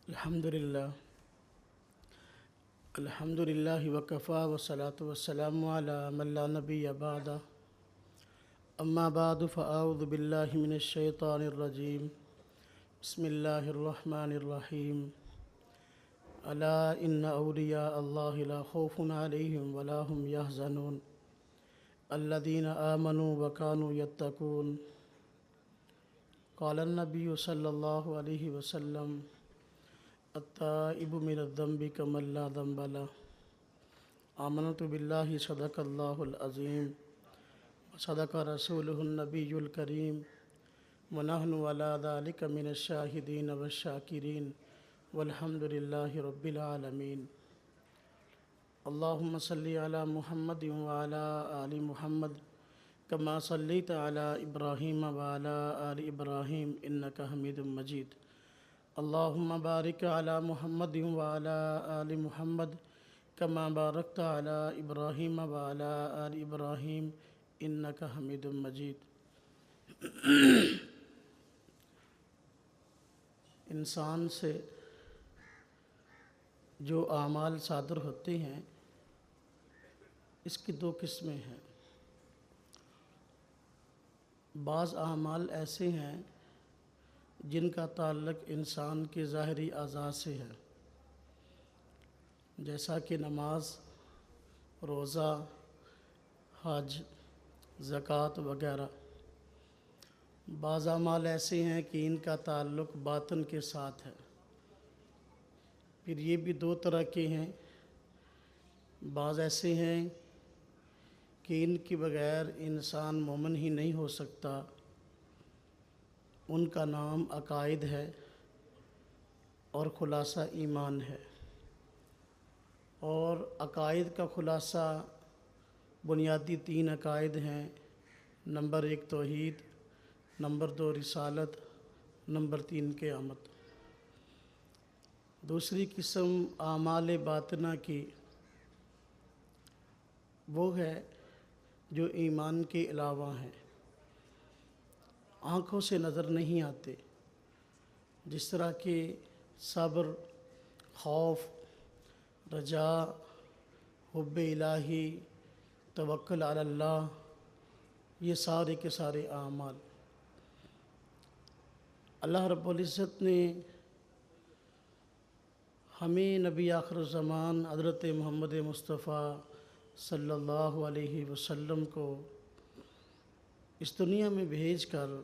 الحمد للہ وکفا والصلاة والسلام علی من لا نبی بعدہ اما بعد فاعوذ باللہ من الشیطان الرجیم بسم اللہ الرحمن الرحیم الا ان اولیاء اللہ لا خوف علیہم ولا هم یحزنون الذین آمنوا وکانوا یتقون قال النبی صلی اللہ علیہ وسلم التائب من الذنب کمن لا ذنب له آمنت باللہ صدق اللہ العظیم صدق رسولہ النبی الکریم ونحن علی ذلک من الشاہدین والشاکرین والحمد للہ رب العالمین اللہم صلی علی محمد وعلی آل محمد کما صلیت علی ابراہیم وعلی آل ابراہیم انک حمید مجید اللہم بارک علی محمد وعلی آل محمد کما بارکت علی ابراہیم وعلی آل ابراہیم انک حمید مجید۔ انسان سے جو اعمال صادر ہوتے ہیں اس کی دو قسمیں ہیں۔ بعض اعمال ایسے ہیں جن کا تعلق انسان کے ظاہری اعضاء سے ہے، جیسا کہ نماز، روزہ، حج، زکوٰۃ وغیرہ۔ بعض اعمال ایسے ہیں کہ ان کا تعلق باطن کے ساتھ ہے۔ پھر یہ بھی دو طرح کے ہیں، بعض ایسے ہیں کہ ان کے بغیر انسان مومن ہی نہیں ہو سکتا، ان کا نام عقائد ہے اور خلاصہ ایمان ہے۔ اور عقائد کا خلاصہ بنیادی تین عقائد ہیں۔ نمبر 1 توحید، نمبر 2 رسالت، نمبر 3 قیامت۔ دوسری قسم اعمال باطنہ کی وہ ہے جو ایمان کے علاوہ ہیں، آنکھوں سے نظر نہیں آتے، جس طرح کہ صبر، خوف، رجاء، حب الہی، توکل علی اللہ، یہ سارے کے سارے اعمال۔ اللہ رب العزت نے ہمیں نبی آخر الزمان حضرت محمد مصطفیٰ صلی اللہ علیہ وسلم کو اس دنیا میں بھیج کر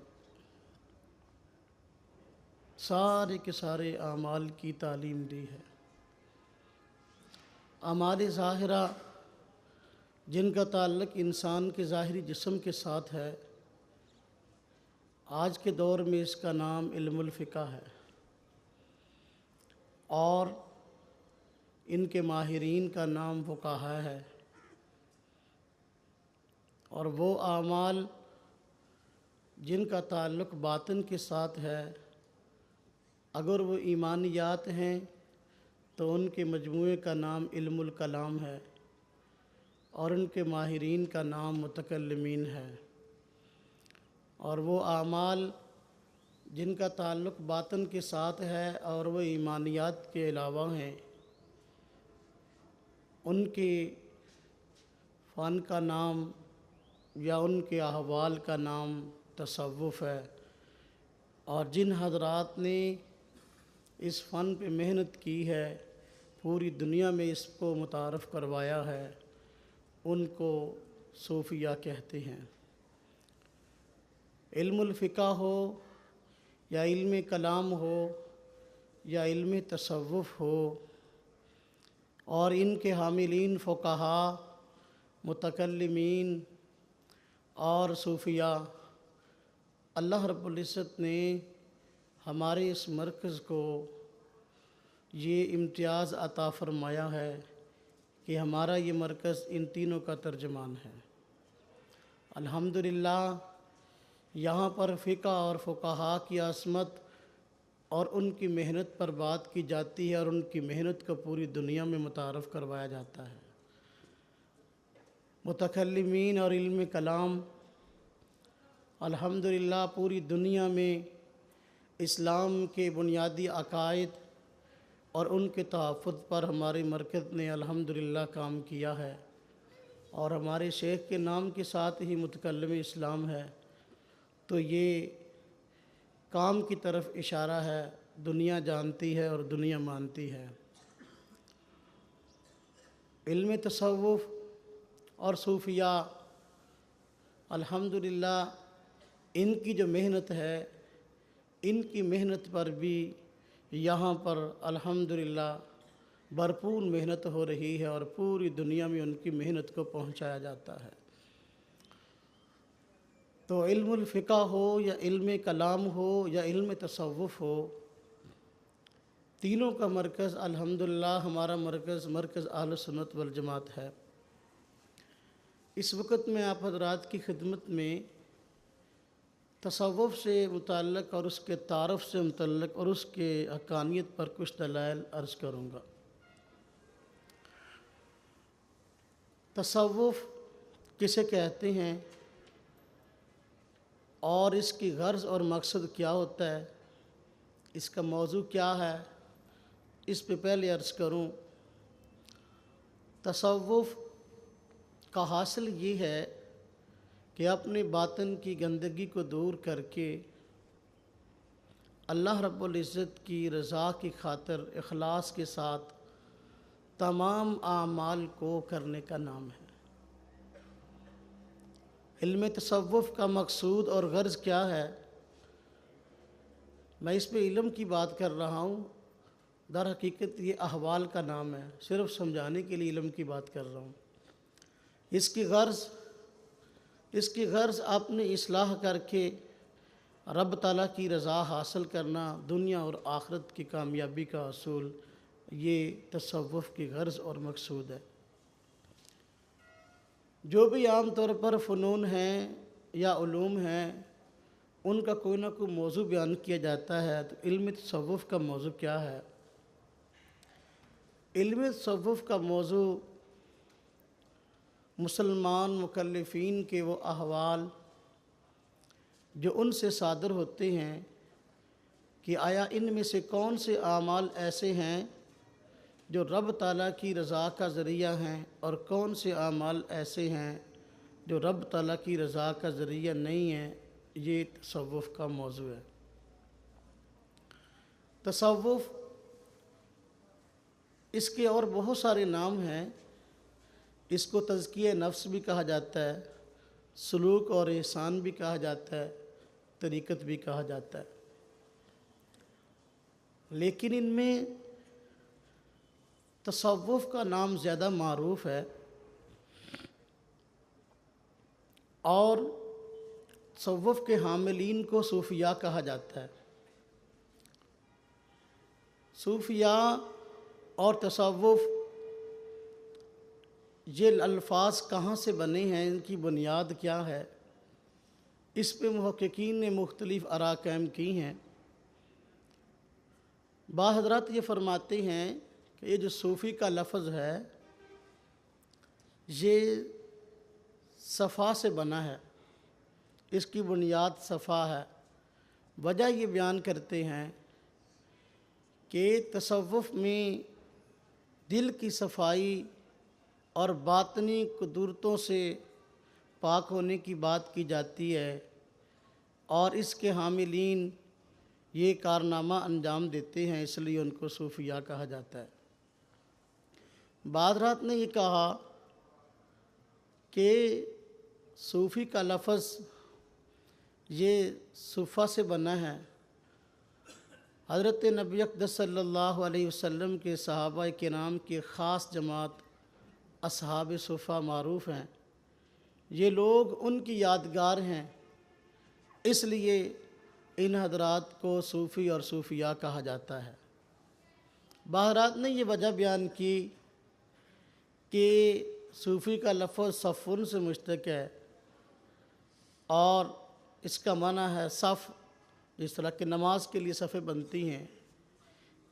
سارے کے سارے اعمال کی تعلیم دی ہے۔ اعمال ظاہرہ جن کا تعلق انسان کے ظاہری جسم کے ساتھ ہے، آج کے دور میں اس کا نام علم الفقہ ہے، اور ان کے ماہرین کا نام فقہاء ہے۔ اور وہ اعمال جن کا تعلق باطن کے ساتھ ہے، اگر وہ ایمانیات ہیں تو ان کے مجموعے کا نام علم الکلام ہے، اور ان کے ماہرین کا نام متکلمین ہے۔ اور وہ اعمال جن کا تعلق باطن کے ساتھ ہے اور وہ ایمانیات کے علاوہ ہیں، ان کے فن کا نام یا ان کے احوال کا نام تصوف ہے۔ اور جن حضرات نے اس فن پہ محنت کی ہے، پوری دنیا میں اس کو متعارف کروایا ہے، ان کو صوفیہ کہتے ہیں۔ علم الفقہ ہو یا علم کلام ہو یا علم تصوف ہو، اور ان کے حاملین فقہاء، متکلمین اور صوفیہ، اللہ رب العزت نے ہمارے اس مرکز کو یہ امتیاز عطا فرمایا ہے کہ ہمارا یہ مرکز ان تینوں کا ترجمان ہے۔ الحمدللہ یہاں پر فقہ اور فقہاء کی عظمت اور ان کی محنت پر بات کی جاتی ہے، اور ان کی محنت کو پوری دنیا میں متعارف کروایا جاتا ہے۔ متکلمین اور علم کلام الحمدللہ پوری دنیا میں اسلام کے بنیادی عقائد اور ان کے تحفظ پر ہمارے مرکز نے الحمدللہ کام کیا ہے، اور ہمارے شیخ کے نام کے ساتھ ہی متکلم اسلام ہے، تو یہ کام کی طرف اشارہ ہے، دنیا جانتی ہے اور دنیا مانتی ہے۔ علم تصوف اور صوفیاء الحمدللہ ان کی جو محنت ہے، ان کی محنت پر بھی یہاں پر الحمدللہ بھرپور محنت ہو رہی ہے، اور پوری دنیا میں ان کی محنت کو پہنچایا جاتا ہے۔ تو علم الفقہ ہو یا علم کلام ہو یا علم تصوف ہو، تینوں کا مرکز الحمدللہ ہمارا مرکز اہل سنت والجماعت ہے۔ اس وقت میں آپ حضرات کی خدمت میں تصوف سے متعلق اور اس کے تعارف سے متعلق اور اس کے حقانیت پر کچھ دلائل عرض کروں گا۔ تصوف کسے کہتے ہیں اور اس کی غرض اور مقصد کیا ہوتا ہے، اس کا موضوع کیا ہے، اس پہ پہلے عرض کروں۔ تصوف کا حاصل یہ ہے کہ اپنے باطن کی گندگی کو دور کر کے اللہ رب العزت کی رضا کی خاطر اخلاص کے ساتھ تمام اعمال کو کرنے کا نام ہے۔ علم تصوف کا مقصود اور غرض کیا ہے؟ میں اس پہ علم کی بات کر رہا ہوں، در حقیقت یہ احوال کا نام ہے، صرف سمجھانے کے لیے علم کی بات کر رہا ہوں۔ اس کی غرض اپنی اصلاح کر کے رب تعالیٰ کی رضا حاصل کرنا، دنیا اور آخرت کی کامیابی کا حصول، یہ تصوف کی غرض اور مقصود ہے۔ جو بھی عام طور پر فنون ہیں یا علوم ہیں، ان کا کوئی نہ کوئی موضوع بیان کیا جاتا ہے، تو علم تصوف کا موضوع کیا ہے؟ علم تصوف کا موضوع مسلمان مکلفین کے وہ احوال جو ان سے صادر ہوتے ہیں کہ آیا ان میں سے کون سے اعمال ایسے ہیں جو رب تعالیٰ کی رضا کا ذریعہ ہیں، اور کون سے اعمال ایسے ہیں جو رب تعالیٰ کی رضا کا ذریعہ نہیں ہیں۔ یہ تصوف کا موضوع ہے۔ تصوف اس کے اور بہت سارے نام ہیں۔ اس کو تزکیہ نفس بھی کہا جاتا ہے، سلوک اور احسان بھی کہا جاتا ہے، طریقت بھی کہا جاتا ہے، لیکن ان میں تصوف کا نام زیادہ معروف ہے، اور تصوف کے حاملین کو صوفیاء کہا جاتا ہے۔ صوفیاء اور تصوف یہ الفاظ کہاں سے بنے ہیں، ان کی بنیاد کیا ہے، اس پہ محققین نے مختلف آراء قائم کی ہیں۔ بعض حضرات یہ فرماتے ہیں کہ یہ جو صوفی کا لفظ ہے یہ صفا سے بنا ہے، اس کی بنیاد صفا ہے۔ وجہ یہ بیان کرتے ہیں کہ تصوف میں دل کی صفائی اور باطنی قدرتوں سے پاک ہونے کی بات کی جاتی ہے، اور اس کے حاملین یہ کارنامہ انجام دیتے ہیں، اس لیے ان کو صوفیاء کہا جاتا ہے۔ بعض حضرات نے یہ کہا کہ صوفی کا لفظ یہ صفہ سے بنا ہے۔ حضرت نبی اقدس صلی اللہ علیہ وسلم کے صحابہ کرام کی خاص جماعت اصحاب صفہ معروف ہیں، یہ لوگ ان کی یادگار ہیں، اس لیے ان حضرات کو صوفی اور صوفیاء کہا جاتا ہے۔ بعض حضرات نے یہ وجہ بیان کی کہ صوفی کا لفظ صفن سے مشتق ہے، اور اس کا معنی ہے صف، جس طرح کہ نماز کے لیے صفیں بنتی ہیں۔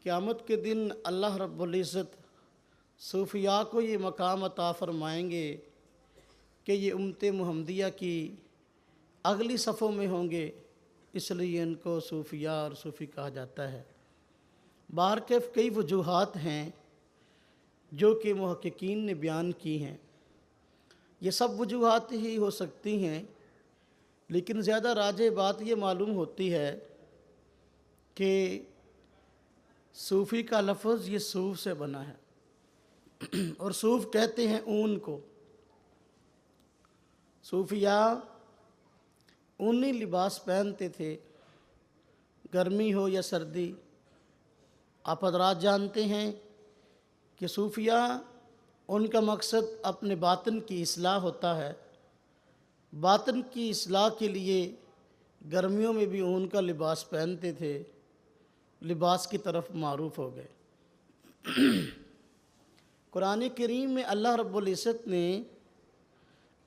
قیامت کے دن اللہ رب العزت صوفیاء کو یہ مقام عطا فرمائیں گے کہ یہ امت محمدیہ کی اگلی صفوں میں ہوں گے، اس لیے ان کو صوفیاء اور صوفی کہا جاتا ہے۔ بہرکیف کئی وجوہات ہیں جو کہ محققین نے بیان کی ہیں. یہ سب وجوہات ہی ہو سکتی ہیں، لیکن زیادہ راجح بات یہ معلوم ہوتی ہے کہ صوفی کا لفظ یہ صوف سے بنا ہے اور صوف کہتے ہیں اون کو. صوفیاء اونی لباس پہنتے تھے، گرمی ہو یا سردی. آپ حضرات جانتے ہیں کہ صوفیاء ان کا مقصد اپنے باطن کی اصلاح ہوتا ہے. باطن کی اصلاح کے لیے گرمیوں میں بھی اون کا لباس پہنتے تھے، لباس کی طرف معروف ہو گئے. قرآن کریم میں اللہ رب العزت نے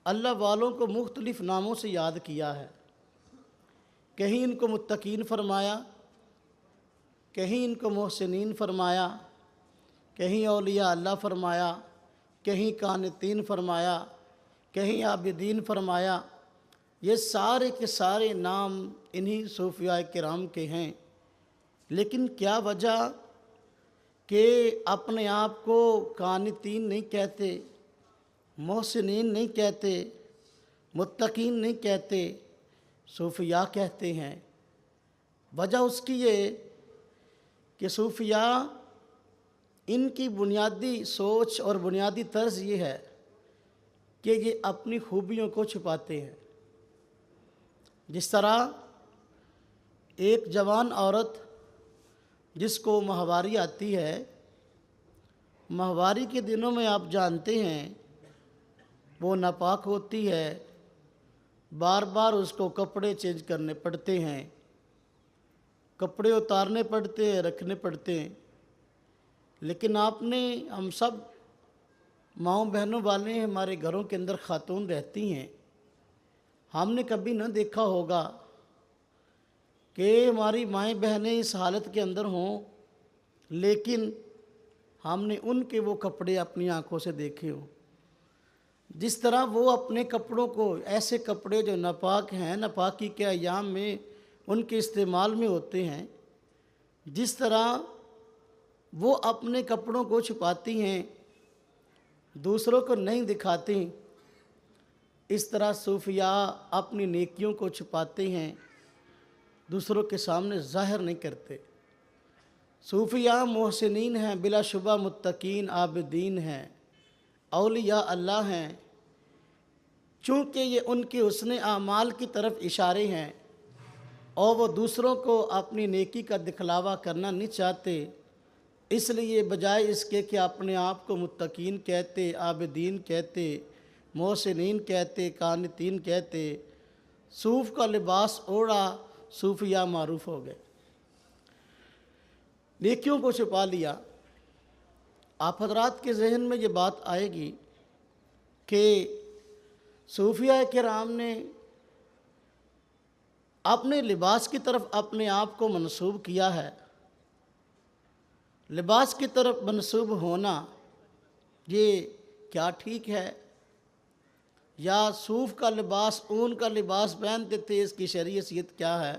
اللہ والوں کو مختلف ناموں سے یاد کیا ہے. کہیں ان کو متقین فرمایا، کہیں ان کو محسنین فرمایا، کہیں اولیاء اللہ فرمایا، کہیں قانتین فرمایا، کہیں عابدین فرمایا. یہ سارے کے سارے نام انہی صوفیاء کرام کے ہیں. لیکن کیا وجہ کہ اپنے آپ کو قانتین نہیں کہتے، محسنین نہیں کہتے، متقین نہیں کہتے، صوفیاء کہتے ہیں؟ وجہ اس کی یہ کہ صوفیاء ان کی بنیادی سوچ اور بنیادی طرز یہ ہے کہ یہ اپنی خوبیوں کو چھپاتے ہیں. جس طرح ایک جوان عورت جس کو ماہواری آتی ہے، ماہواری کے دنوں میں آپ جانتے ہیں وہ ناپاک ہوتی ہے، بار بار اس کو کپڑے چینج کرنے پڑتے ہیں، کپڑے اتارنے پڑتے ہیں، رکھنے پڑتے ہیں. لیکن آپ نے، ہم سب ماؤں بہنوں والے ہیں، ہمارے گھروں کے اندر خاتون رہتی ہیں، ہم نے کبھی نہ دیکھا ہوگا کہ ہماری مائیں بہنیں اس حالت کے اندر ہوں، لیکن ہم نے ان کے وہ کپڑے اپنی آنکھوں سے دیکھے ہوں. جس طرح وہ اپنے کپڑوں کو، ایسے کپڑے جو ناپاک ہیں، ناپاکی کے ایام میں ان کے استعمال میں ہوتے ہیں، جس طرح وہ اپنے کپڑوں کو چھپاتی ہیں، دوسروں کو نہیں دکھاتی، اس طرح صوفیاء اپنی نیکیوں کو چھپاتے ہیں، دوسروں کے سامنے ظاہر نہیں کرتے. صوفیاء محسنین ہیں، بلا شبہ متقین عابدین ہیں، اولیاء اللہ ہیں. چونکہ یہ ان کے حسن اعمال کی طرف اشارے ہیں اور وہ دوسروں کو اپنی نیکی کا دکھلاوا کرنا نہیں چاہتے، اس لیے بجائے اس کے کہ اپنے آپ کو متقین کہتے، عابدین کہتے، محسنین کہتے، قانتین کہتے، صوف کا لباس اوڑھا، صوفیاء معروف ہو گئے، نیکیوں کو چھپا لیا. آپ حضرات کے ذہن میں یہ بات آئے گی کہ صوفیاء کرام نے اپنے لباس کی طرف اپنے آپ کو منسوب کیا ہے. لباس کی طرف منسوب ہونا یہ کیا ٹھیک ہے؟ یا صوف کا لباس، اون کا لباس پہنتے تھے، اس کی شرعی حیثیت کیا ہے؟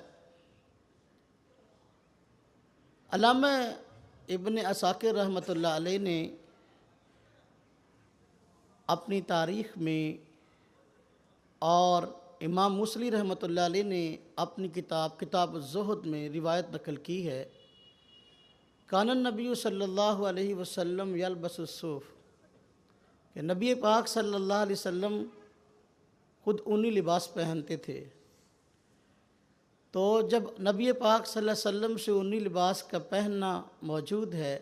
علامہ ابن عساکر رحمۃ اللہ علیہ نے اپنی تاریخ میں اور امام مسلی رحمۃ اللہ علیہ نے اپنی کتاب الزہد میں روایت نقل کی ہے، کان النبی صلی اللہ علیہ وسلم یلبس الصوف، کہ نبی پاک صلی اللہ علیہ وسلم خود اونی لباس پہنتے تھے. تو جب نبی پاک صلی اللہ علیہ وسلم سے اونی لباس کا پہننا موجود ہے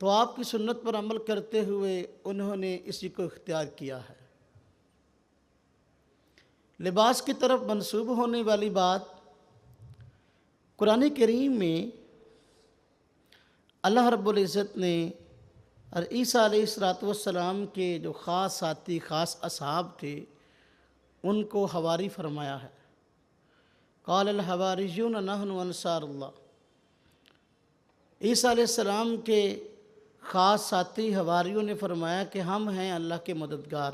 تو آپ کی سنت پر عمل کرتے ہوئے انہوں نے اسی کو اختیار کیا ہے. لباس کی طرف منسوب ہونے والی بات قرآن کریم میں اللہ رب العزت نے اور عیسیٰ علیہ السلام کے جو خاص ساتھی، خاص اصحاب تھے، ان کو حواری فرمایا ہے. قال الحواریون نحن انصار اللہ. عیسیٰ علیہ السلام کے خاص ساتھی حواریوں نے فرمایا کہ ہم ہیں اللہ کے مددگار.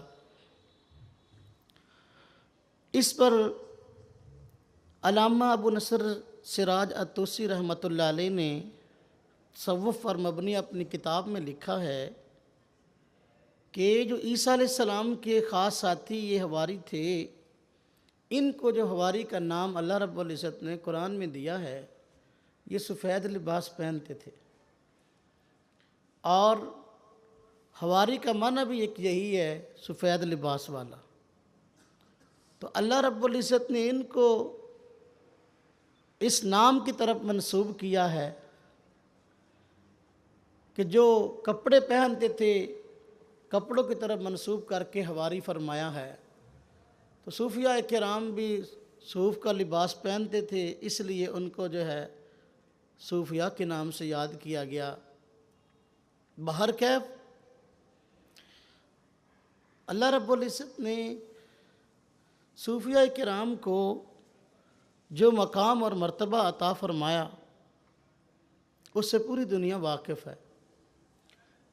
اس پر علامہ ابو نصر سراج الطوسی رحمۃ اللہ علیہ نے تصوف پر مبنی اپنی کتاب میں لکھا ہے کہ جو عیسیٰ علیہ السلام کے خاص ساتھی یہ حواری تھے، ان کو جو حواری کا نام اللہ رب العزت نے قرآن میں دیا ہے، یہ سفید لباس پہنتے تھے، اور حواری کا معنی بھی ایک یہی ہے، سفید لباس والا۔ تو اللہ رب العزت نے ان کو اس نام کی طرف منسوب کیا ہے کہ جو کپڑے پہنتے تھے، کپڑوں کی طرف منسوب کر کے حواری فرمایا ہے۔ تو صوفیاء کرام بھی صوف کا لباس پہنتے تھے، اس لیے ان کو جو ہے صوفیاء کے نام سے یاد کیا گیا۔ بہرکیف اللہ رب العزت نے صوفیاء کرام کو جو مقام اور مرتبہ عطا فرمایا، اس سے پوری دنیا واقف ہے۔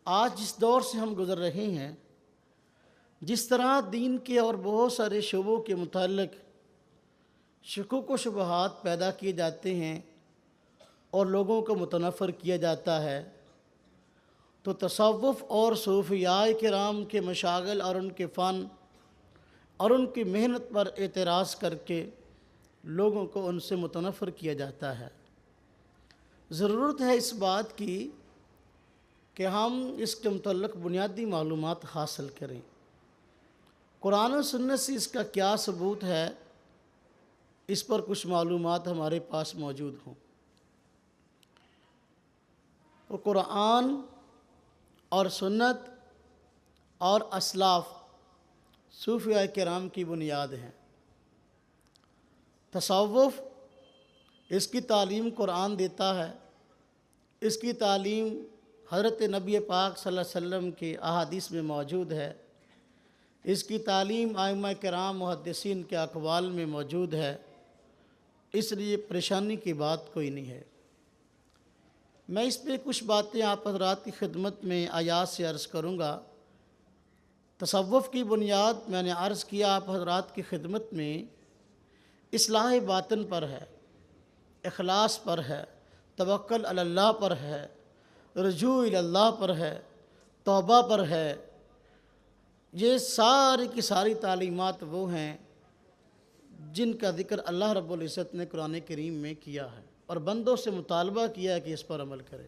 آج جس دور سے ہم گزر رہے ہیں، جس طرح دین کے اور بہت سارے شعبوں کے متعلق شکوک و شبہات پیدا کیے جاتے ہیں اور لوگوں کو متنفر کیا جاتا ہے، تو تصوف اور صوفیاء کرام کے مشاغل اور ان کے فن اور ان کی محنت پر اعتراض کر کے لوگوں کو ان سے متنفر کیا جاتا ہے۔ ضرورت ہے اس بات کی کہ ہم اس کے متعلق بنیادی معلومات حاصل کریں۔ قرآن و سنت سے اس کا کیا ثبوت ہے، اس پر کچھ معلومات ہمارے پاس موجود ہوں۔ تو قرآن اور سنت اور اسلاف صوفیاء کرام کی بنیاد ہیں۔ تصوف، اس کی تعلیم قرآن دیتا ہے، اس کی تعلیم حضرت نبی پاک صلی اللہ علیہ وسلم کے احادیث میں موجود ہے، اس کی تعلیم ائمہ کرام محدثین کے اقوال میں موجود ہے، اس لیے پریشانی کی بات کوئی نہیں ہے۔ میں اس پہ کچھ باتیں آپ حضرات کی خدمت میں آیات سے عرض کروں گا۔ تصوف کی بنیاد میں نے عرض کیا آپ حضرات کی خدمت میں، اصلاح باطن پر ہے، اخلاص پر ہے، توکل علی اللہ پر ہے، رجوع الی اللہ پر ہے، توبہ پر ہے۔ یہ ساری کی ساری تعلیمات وہ ہیں جن کا ذکر اللہ رب العزت نے قرآن کریم میں کیا ہے اور بندوں سے مطالبہ کیا ہے کہ اس پر عمل کرے۔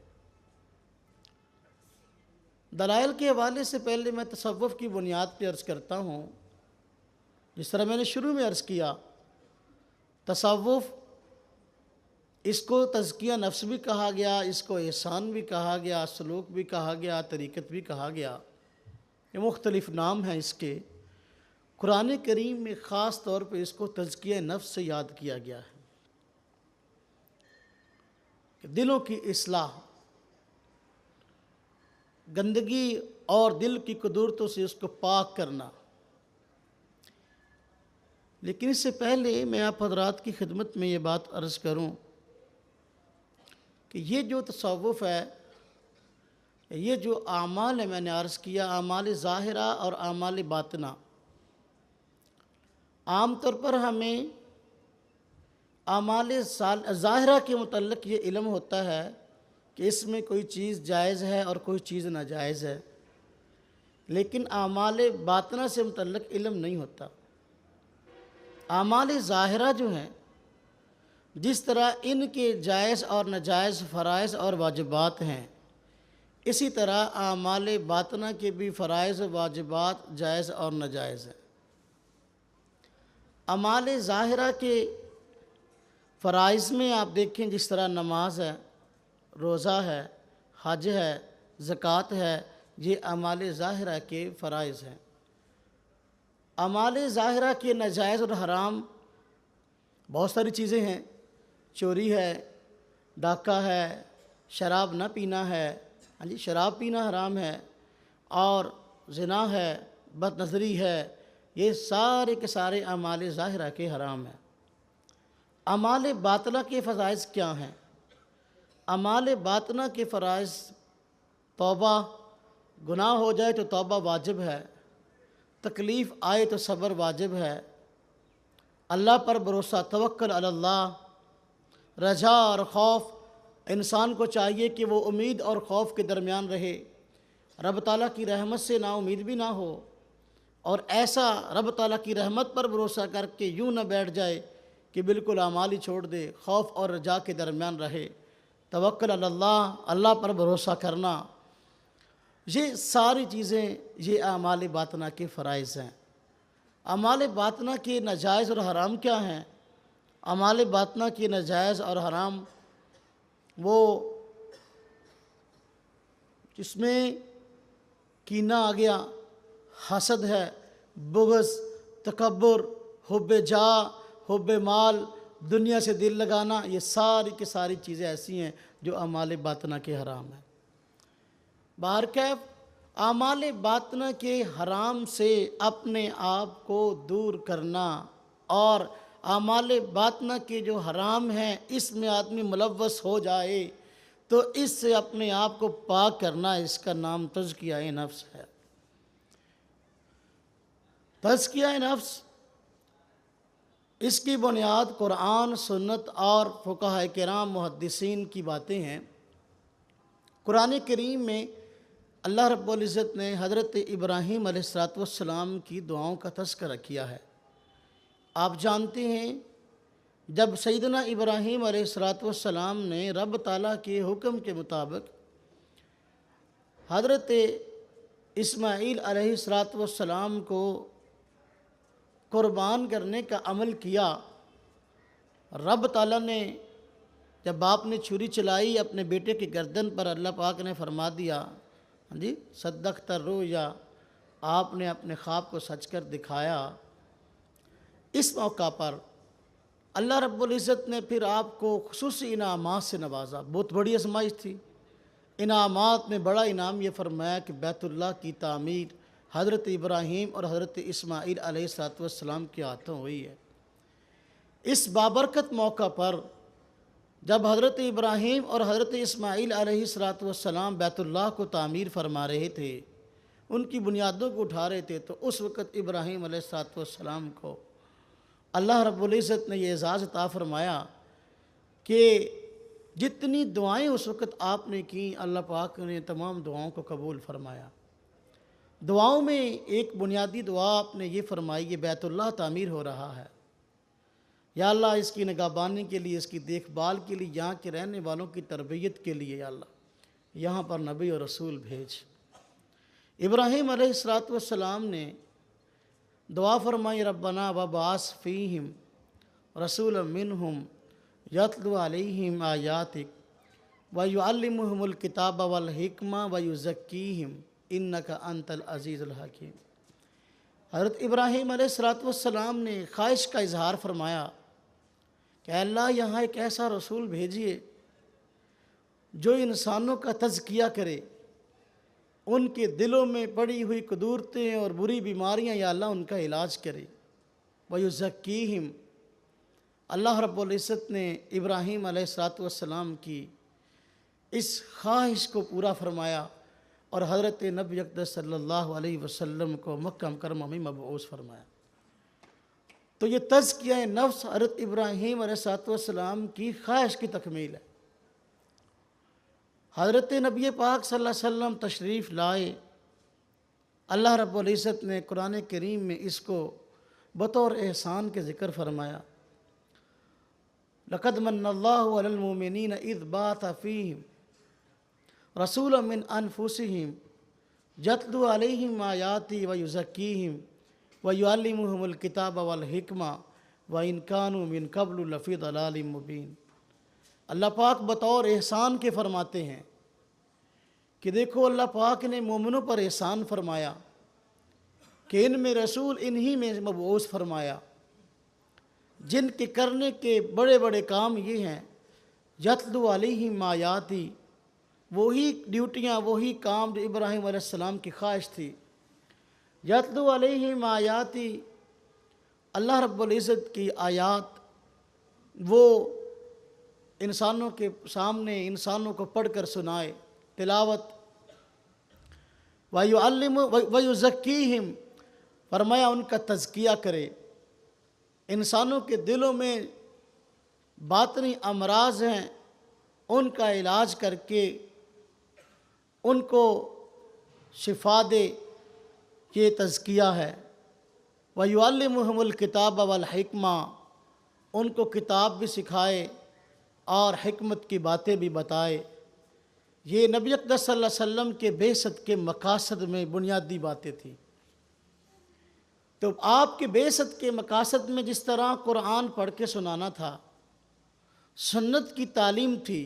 دلائل کے حوالے سے پہلے میں تصوف کی بنیاد پہ عرض کرتا ہوں۔ جس طرح میں نے شروع میں عرض کیا، تصوف، اس کو تزکیہ نفس بھی کہا گیا، اس کو احسان بھی کہا گیا، سلوک بھی کہا گیا، طریقت بھی کہا گیا، یہ مختلف نام ہیں اس کے۔ قرآن کریم میں خاص طور پہ اس کو تزکیہ نفس سے یاد کیا گیا ہے کہ دلوں کی اصلاح، گندگی اور دل کی قدورتوں سے اس کو پاک کرنا۔ لیکن اس سے پہلے میں آپ حضرات کی خدمت میں یہ بات عرض کروں کہ یہ جو تصوف ہے، یہ جو اعمال ہے، میں نے عرض کیا اعمال ظاہرہ اور اعمال باطنہ۔ عام طور پر ہمیں اعمال ظاہرہ کے متعلق یہ علم ہوتا ہے کہ اس میں کوئی چیز جائز ہے اور کوئی چیز ناجائز ہے، لیکن اعمال باطنہ سے متعلق علم نہیں ہوتا۔ اعمال ظاہرہ جو ہیں، جس طرح ان کے جائز اور ناجائز فرائض اور واجبات ہیں، اسی طرح اعمال باطنہ کے بھی فرائض و واجبات جائز اور ناجائز ہیں۔ اعمال ظاہرہ کے فرائض میں آپ دیکھیں، جس طرح نماز ہے، روزہ ہے، حج ہے، زکوٰۃ ہے، یہ اعمال ظاہرہ کے فرائض ہیں۔ اعمال ظاہرہ کے ناجائز اور حرام بہت ساری چیزیں ہیں، چوری ہے، ڈاکہ ہے، شراب نہ پینا ہے، شراب پینا حرام ہے، اور زنا ہے، بد نظری ہے، یہ سارے کے سارے اعمال ظاہرہ کے حرام ہیں۔ اعمال باطنہ کے فرائض کیا ہیں؟ اعمال باطنہ کے فرائض، توبہ، گناہ ہو جائے تو توبہ واجب ہے، تکلیف آئے تو صبر واجب ہے، اللہ پر بھروسہ، توکل علی اللہ، رجا اور خوف، انسان کو چاہیے کہ وہ امید اور خوف کے درمیان رہے، رب تعالیٰ کی رحمت سے نا امید بھی نہ ہو، اور ایسا رب تعالیٰ کی رحمت پر بھروسہ کر کے یوں نہ بیٹھ جائے کہ بالکل اعمال ہی چھوڑ دے، خوف اور رجا کے درمیان رہے۔ توکل علی اللہ، اللہ پر بھروسہ کرنا، یہ ساری چیزیں یہ اعمال باطنہ کے فرائض ہیں۔ اعمال باطنہ کے ناجائز اور حرام کیا ہیں؟ اعمال باطنہ کے ناجائز اور حرام وہ جس میں کینہ آ گیا، حسد ہے، بغض، تکبر، حب جاہ، حب مال، دنیا سے دل لگانا، یہ ساری کی ساری چیزیں ایسی ہیں جو اعمال باطنہ کے حرام ہیں۔ بہرکیف اعمال باطنہ کے حرام سے اپنے آپ کو دور کرنا، اور اعمال باطنہ کے جو حرام ہیں اس میں آدمی ملوث ہو جائے تو اس سے اپنے آپ کو پاک کرنا، اس کا نام تزکیہ نفس ہے۔ تزکیہ نفس، اس کی بنیاد قرآن، سنت اور فقہاء کرام محدثین کی باتیں ہیں۔ قرآن کریم میں اللہ رب العزت نے حضرت ابراہیم علیہ السلام کی دعاؤں کا تذکرہ کیا ہے۔ آپ جانتے ہیں جب سیدنا ابراہیم علیہ السلام نے رب تعالیٰ کے حکم کے مطابق حضرت اسماعیل علیہ السلام کو قربان کرنے کا عمل کیا، رب تعالیٰ نے جب آپ نے چھری چلائی اپنے بیٹے کی گردن پر، اللہ پاک نے فرما دیا، جی صدقت الرؤیا، آپ نے اپنے خواب کو سچ کر دکھایا۔ اس موقع پر اللہ رب العزت نے پھر آپ کو خصوصی انعامات سے نوازا، بہت بڑی آزمائش تھی۔ انعامات میں بڑا انعام یہ فرمایا کہ بیت اللہ کی تعمیر حضرت ابراہیم اور حضرت اسماعیل علیہ السلام کے ہاتھوں ہوئی ہے۔ اس بابرکت موقع پر جب حضرت ابراہیم اور حضرت اسماعیل علیہ السلام بیت اللہ کو تعمیر فرما رہے تھے، ان کی بنیادوں کو اٹھا رہے تھے، تو اس وقت ابراہیم علیہ السلام کو اللہ رب العزت نے یہ اعزاز عطا فرمایا کہ جتنی دعائیں اس وقت آپ نے کیں، اللہ پاک نے تمام دعاؤں کو قبول فرمایا۔ دعاؤں میں ایک بنیادی دعا آپ نے یہ فرمائی، یہ بیت اللہ تعمیر ہو رہا ہے، یا اللہ اس کی نگہبانی کے لیے، اس کی دیکھ بھال کے لیے، یہاں کے رہنے والوں کی تربیت کے لیے، یا اللہ یہاں پر نبی اور رسول بھیج۔ ابراہیم علیہ السلام نے دعا فرمائی، ربنا وبعث فیہم رسولا منہم یتلو علیہم آیاتک ویعلمہم الکتاب والحکمہ ویزکیہم انک انت العزیز الحکیم۔ حضرت ابراہیم علیہ السلام نے خواہش کا اظہار فرمایا کہ اے اللہ یہاں ایک ایسا رسول بھیجیے جو انسانوں کا تزکیہ کرے، ان کے دلوں میں پڑی ہوئی قدورتیں اور بری بیماریاں یا اللہ ان کا علاج کرے۔ وَيُزَكِّيهِمْ، اللہ رب العزت نے ابراہیم علیہ السلام کی اس خواہش کو پورا فرمایا اور حضرت نبی اقدس صلی اللہ علیہ وسلم کو مکہ مکرمہ میں مبعوث فرمایا۔ تو یہ تزکیہ نفس حضرت ابراہیم علیہ السلام کی خواہش کی تکمیل ہے۔ حضرت نبی پاک صلی اللہ علیہ وسلم تشریف لائے، اللہ رب العزت نے قرآن کریم میں اس کو بطور احسان کے ذکر فرمایا، لَقَدْ مَنَّ اللَّهُ عَلَى الْمُؤْمِنِينَ إِذْ بَعَثَ فِيهِمْ رَسُولًا مِّنْ أَنفُسِهِمْ يَتْلُو عَلَيْهِمْ آيَاتِهِ وَيُزَكِّيهِمْ وَيُعَلِّمُهُمُ الْكِتَابَ وَالْحِكْمَةَ وَإِنْ كَانُوا مِنْ قَبْلُ لَفِي ضَلَالٍ مُّبِينٍ۔ اللہ پاک بطور احسان کے فرماتے ہیں کہ دیکھو اللہ پاک نے مومنوں پر احسان فرمایا کہ ان میں رسول انہی میں مبعوث فرمایا جن کے کرنے کے بڑے بڑے کام یہ ہیں، یتلو علیہم آیاتی، وہی ڈیوٹیاں، وہی کام جو ابراہیم علیہ السلام کی خواہش تھی۔ یتلو علیہم آیاتی، اللہ رب العزت کی آیات وہ انسانوں کے سامنے انسانوں کو پڑھ کر سنائے، تلاوت۔ وَيُزَكِّيهِمْ، فرمایا ان کا تزکیہ کرے، انسانوں کے دلوں میں باطنی امراض ہیں ان کا علاج کر کے ان کو شفا دے، یہ تزکیہ ہے۔ وَيُعَلِّمُهُمُ الْكِتَابَ وَالْحِكْمَةَ، ان کو کتاب بھی سکھائے اور حکمت کی باتیں بھی بتائے۔ یہ نبی اقدس صلی اللہ علیہ وسلم کے بعثت کے مقاصد میں بنیادی باتیں تھیں۔ تو آپ کے بعثت کے مقاصد میں جس طرح قرآن پڑھ کے سنانا تھا، سنت کی تعلیم تھی،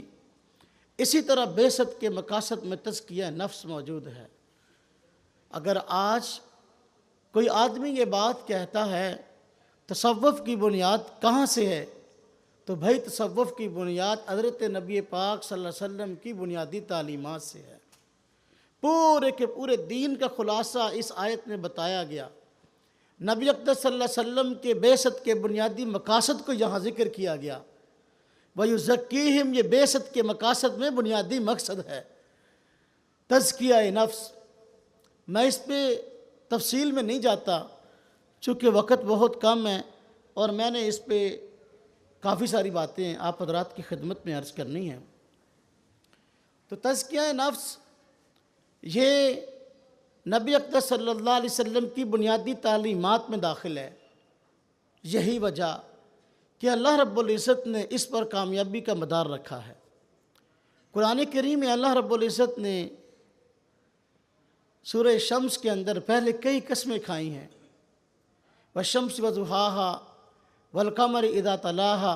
اسی طرح بعثت کے مقاصد میں تزکیہ نفس موجود ہے۔ اگر آج کوئی آدمی یہ بات کہتا ہے تصوف کی بنیاد کہاں سے ہے، تو بھائی تصوف کی بنیاد حضرت نبی پاک صلی اللہ علیہ وسلم کی بنیادی تعلیمات سے ہے۔ پورے کے پورے دین کا خلاصہ اس آیت میں بتایا گیا۔ نبی اقدس صلی اللہ علیہ وسلم کے بعثت کے بنیادی مقاصد کو یہاں ذکر کیا گیا۔ وَيُزَكِّيهِمْ، یہ بعثت کے مقاصد میں بنیادی مقصد ہے تزکیہ نفس۔ میں اس پہ تفصیل میں نہیں جاتا چونکہ وقت بہت کم ہے، اور میں نے اس پہ کافی ساری باتیں آپ حضرات کی خدمت میں عرض کرنی ہیں۔ تو تزکیہ نفس یہ نبی اقدس صلی اللہ علیہ وسلم کی بنیادی تعلیمات میں داخل ہے۔ یہی وجہ کہ اللہ رب العزت نے اس پر کامیابی کا مدار رکھا ہے۔ قرآن کریم میں اللہ رب العزت نے سورہ شمس کے اندر پہلے کئی قسمیں کھائی ہیں۔ وَالشَّمْسِ وَضُحَاهَا وَالْقَمَرِ إِذَا تَلَاهَا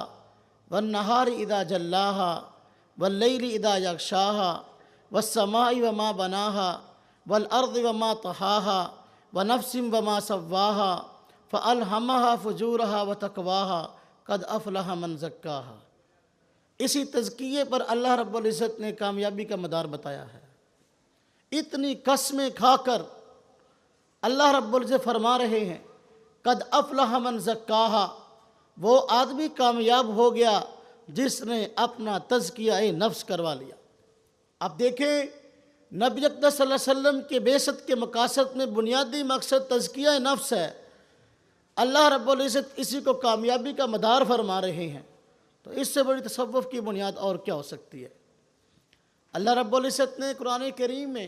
وَالنَّهَارِ إِذَا جَلَّاهَا وَاللَّيْلِ إِذَا يَغْشَاهَا وَالسَّمَاءِ وَمَا بَنَاهَا وَالْأَرْضِ وَمَا طَحَاهَا وَنَفْسٍ وَمَا سَوَّاهَا فَأَلْهَمَهَا فُجُورَهَا وَتَقْوَاهَا قَدْ أَفْلَحَ مَنْ زَكَّاهَا۔ اسی تزکیے پر اللہ رب العزت نے کامیابی کا مدار بتایا ہے۔ اتنی قسمیں کھا کر اللہ رب العزت فرما رہے ہیں قد افلح من زکاہا، وہ آدمی کامیاب ہو گیا جس نے اپنا تزکیہ نفس کروا لیا۔ اب دیکھیں نبی اقدس صلی اللہ علیہ وسلم کے بعثت کے مقاصد میں بنیادی مقصد تزکیہ نفس ہے۔ اللہ رب العزت اسی کو کامیابی کا مدار فرما رہے ہیں، تو اس سے بڑی تصوف کی بنیاد اور کیا ہو سکتی ہے؟ اللہ رب العزت نے قرآن کریم میں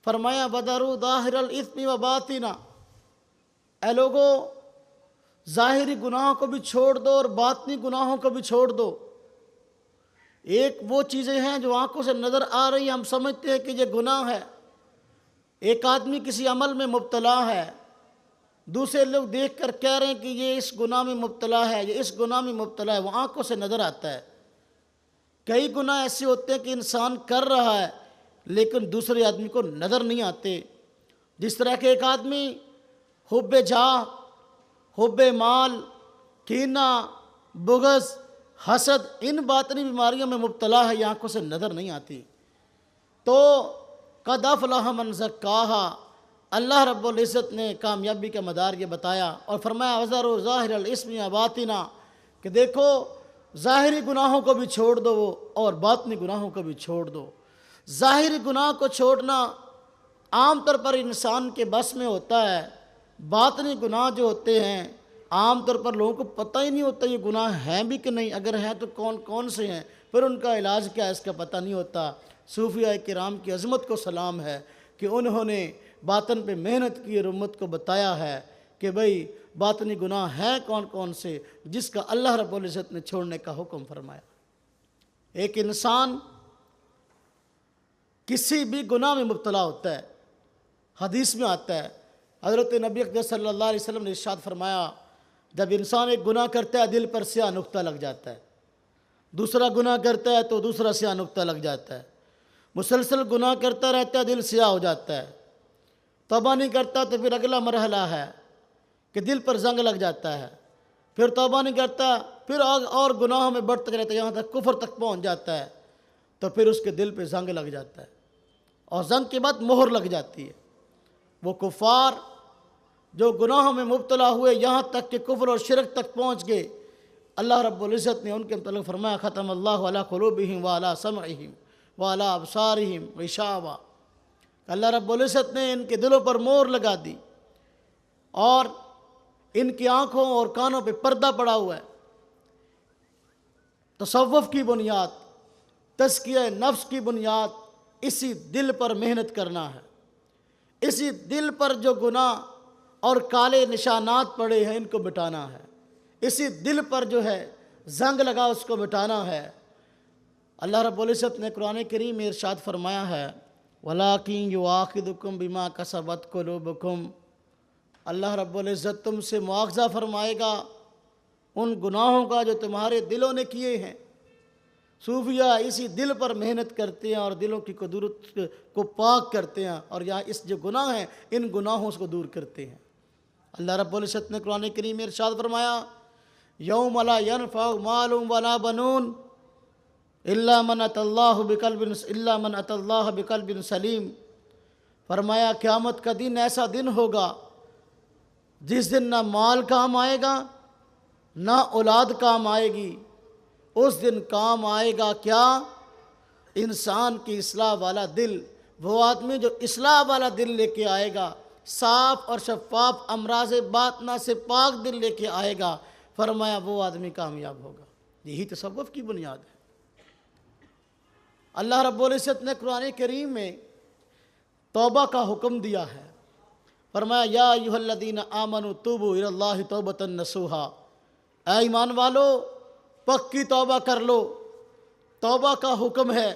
فرمایا وَذَرُوا ظَاهِرَ الْإِثْمِ وَبَاطِنَهُ، اے لوگو ظاہری گناہوں کو بھی چھوڑ دو اور باطنی گناہوں کو بھی چھوڑ دو۔ ایک وہ چیزیں ہیں جو آنکھوں سے نظر آ رہی ہیں، ہم سمجھتے ہیں کہ یہ گناہ ہے۔ ایک آدمی کسی عمل میں مبتلا ہے، دوسرے لوگ دیکھ کر کہہ رہے ہیں کہ یہ اس گناہ میں مبتلا ہے، یہ اس گناہ میں مبتلا ہے، وہ آنکھوں سے نظر آتا ہے۔ کئی گناہ ایسے ہوتے ہیں کہ انسان کر رہا ہے لیکن دوسرے آدمی کو نظر نہیں آتے۔ جس طرح کہ ایک آدمی حب جاہ، حب مال، کینہ، بغض، حسد، ان باطنی بیماریوں میں مبتلا ہے، یہ آنکھوں سے نظر نہیں آتی۔ تو قد افلح من زکاہا، اللہ رب العزت نے کامیابی کا مدار یہ بتایا اور فرمایا وَذَرُوا ظَاهِرَ الْإِثْمِ وَبَاطِنَهُ، کہ دیکھو ظاہری گناہوں کو بھی چھوڑ دو اور باطنی گناہوں کو بھی چھوڑ دو۔ ظاہری گناہ کو چھوڑنا عام طور پر انسان کے بس میں ہوتا ہے، باطنی گناہ جو ہوتے ہیں عام طور پر لوگوں کو پتہ ہی نہیں ہوتا یہ گناہ ہیں بھی کہ نہیں، اگر ہیں تو کون کون سے ہیں، پھر ان کا علاج کیا ہے اس کا پتہ نہیں ہوتا۔ صوفیاء کرام کی عظمت کو سلام ہے کہ انہوں نے باطن پہ محنت کی اور امت کو بتایا ہے کہ بھئی باطنی گناہ ہیں کون کون سے جس کا اللہ رب العزت نے چھوڑنے کا حکم فرمایا۔ ایک انسان کسی بھی گناہ میں مبتلا ہوتا ہے، حدیث میں آتا ہے، حضرت نبی اقدس صلی اللہ علیہ وسلم نے ارشاد فرمایا جب انسان ایک گناہ کرتا ہے دل پر سیاہ نقطہ لگ جاتا ہے، دوسرا گناہ کرتا ہے تو دوسرا سیاہ نقطہ لگ جاتا ہے، مسلسل گناہ کرتا رہتا ہے دل سیاہ ہو جاتا ہے، توبہ نہیں کرتا تو پھر اگلا مرحلہ ہے کہ دل پر زنگ لگ جاتا ہے، پھر توبہ نہیں کرتا پھر اور گناہوں میں بڑھتا رہتا ہے یہاں تک کفر تک پہنچ جاتا ہے، تو پھر اس کے دل پہ زنگ لگ جاتا ہے اور زنگ کے بعد مہر لگ جاتی ہے۔ وہ کفار جو گناہوں میں مبتلا ہوئے یہاں تک کہ کفر اور شرک تک پہنچ گئے، اللہ رب العزت نے ان کے متعلق فرمایا ختم اللہ علی قلوبہم وعلی سمعہم وعلی ابصارہم غشاوہ، اللہ رب العزت نے ان کے دلوں پر مہر لگا دی اور ان کی آنکھوں اور کانوں پہ پردہ پڑا ہوا ہے۔ تصوف کی بنیاد، تزکیہ نفس کی بنیاد اسی دل پر محنت کرنا ہے۔ اسی دل پر جو گناہ اور کالے نشانات پڑے ہیں ان کو مٹانا ہے۔ اسی دل پر جو ہے زنگ لگا اس کو مٹانا ہے۔ اللہ رب العزت نے قرآن کریم میں ارشاد فرمایا ہے وَلَٰكِن يُؤَاخِذُكُم بِمَا كَسَبَتْ قُلُوبُكُم، اللہ رب العزت تم سے مواخذہ فرمائے گا ان گناہوں کا جو تمہارے دلوں نے کیے ہیں۔ صوفیہ اسی دل پر محنت کرتے ہیں اور دلوں کی قدرت کو پاک کرتے ہیں، اور یہاں اس جو گناہ ہیں ان گناہوں کو دور کرتے ہیں۔ اللہ رب العزت نے قرآن کریم میں ارشاد فرمایا یوم لا ينفع مال ولا بنون الا من اتى الله بقلب سلیم، فرمایا قیامت کا دن ایسا دن ہوگا جس دن نہ مال کام آئے گا نہ اولاد کام آئے گی۔ اس دن کام آئے گا کیا؟ انسان کی اصلاح والا دل، وہ آدمی جو اصلاح والا دل لے کے آئے گا، صاف اور شفاف امراض باطنہ سے پاک دل لے کے آئے گا، فرمایا وہ آدمی کامیاب ہوگا۔ یہی تصوف کی بنیاد ہے۔ اللہ رب العزت نے قرآن کریم میں توبہ کا حکم دیا ہے، فرمایا یا ایھا الذین آمنوا توبوا الی اللہ توبۃ نصوحا، اے ایمان والو پکی توبہ کر لو۔ توبہ کا حکم ہے۔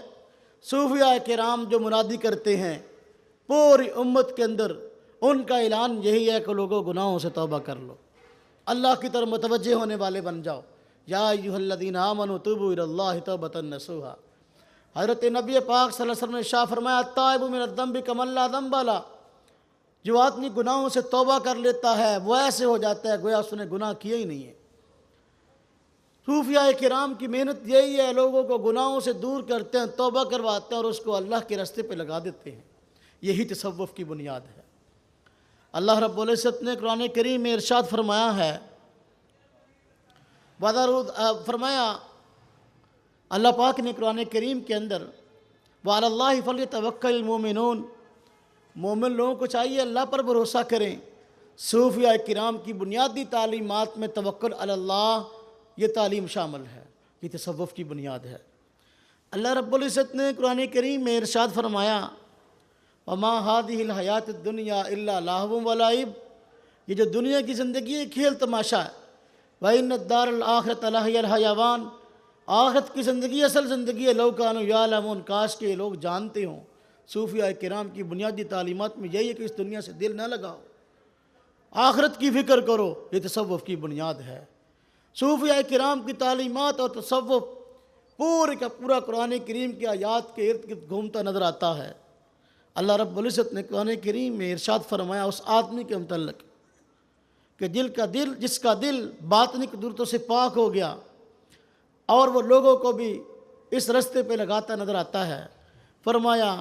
صوفیاء کرام جو منادی کرتے ہیں پوری امت کے اندر، ان کا اعلان یہی ہے کہ لوگوں گناہوں سے توبہ کر لو، اللہ کی طرف متوجہ ہونے والے بن جاؤ۔ یا ایھا الذین آمنوا توبوا الی اللہ توبۃ نصوحا۔ حضرت نبی پاک صلی اللہ علیہ وسلم نے ارشاد فرمایا التائب من الذنب کمن لا ذنب لہ، جو آدمی گناہوں سے توبہ کر لیتا ہے وہ ایسے ہو جاتا ہے گویا اس نے گناہ کیا ہی نہیں ہے۔ صوفیاء کرام کی محنت یہی ہے، لوگوں کو گناہوں سے دور کرتے ہیں، توبہ کرواتے ہیں اور اس کو اللہ کے راستے پہ لگا دیتے ہیں۔ یہی تصوف کی بنیاد ہے۔ اللہ رب العزت نے قرآن کریم میں ارشاد فرمایا ہے فرمایا اللہ پاک نے قرآن کریم کے اندر وَعَلَى اللَّهِ فَلْيَتَوَكَّلِ الْمُؤْمِنُونَ، مومن لوگوں کو چاہیے اللہ پر بھروسہ کریں۔ صوفیاء کرام کی بنیادی تعلیمات میں توکل علی اللہ یہ تعلیم شامل ہے، یہ تصوف کی بنیاد ہے۔ اللہ رب العزت نے قرآن کریم میں ارشاد فرمایا وَمَا هَٰذِهِ الْحَيَاةُ الدُّنْيَا إِلَّا لَهْوٌ وَلَعِبٌ، یہ جو دنیا کی زندگی ہے کھیل تماشا ہے۔ وَإِنَّ الدَّارَ الْآخِرَةَ لَهِيَ الْحَيَوَانُ، آخرت کی زندگی اصل زندگی ہے۔ لَوْ كَانُوا يَعْلَمُونَ، کاش کہ یہ لوگ جانتے ہوں۔ صوفیاء کرام کی بنیادی تعلیمات میں یہی ہے کہ اس دنیا سے دل نہ لگاؤ، آخرت کی فکر کرو، یہ تصوف کی بنیاد ہے۔ صوفیاء کرام کی تعلیمات اور تصوف پورے کا پورا قرآن کریم کی آیات کے ارد گرد گھومتا نظر آتا ہے۔ اللہ رب العزت نے قرآن کریم میں ارشاد فرمایا اس آدمی کے متعلق کہ جس کا دل باطنی قدرتوں سے پاک ہو گیا اور وہ لوگوں کو بھی اس رستے پہ لگاتا نظر آتا ہے۔ فرمایا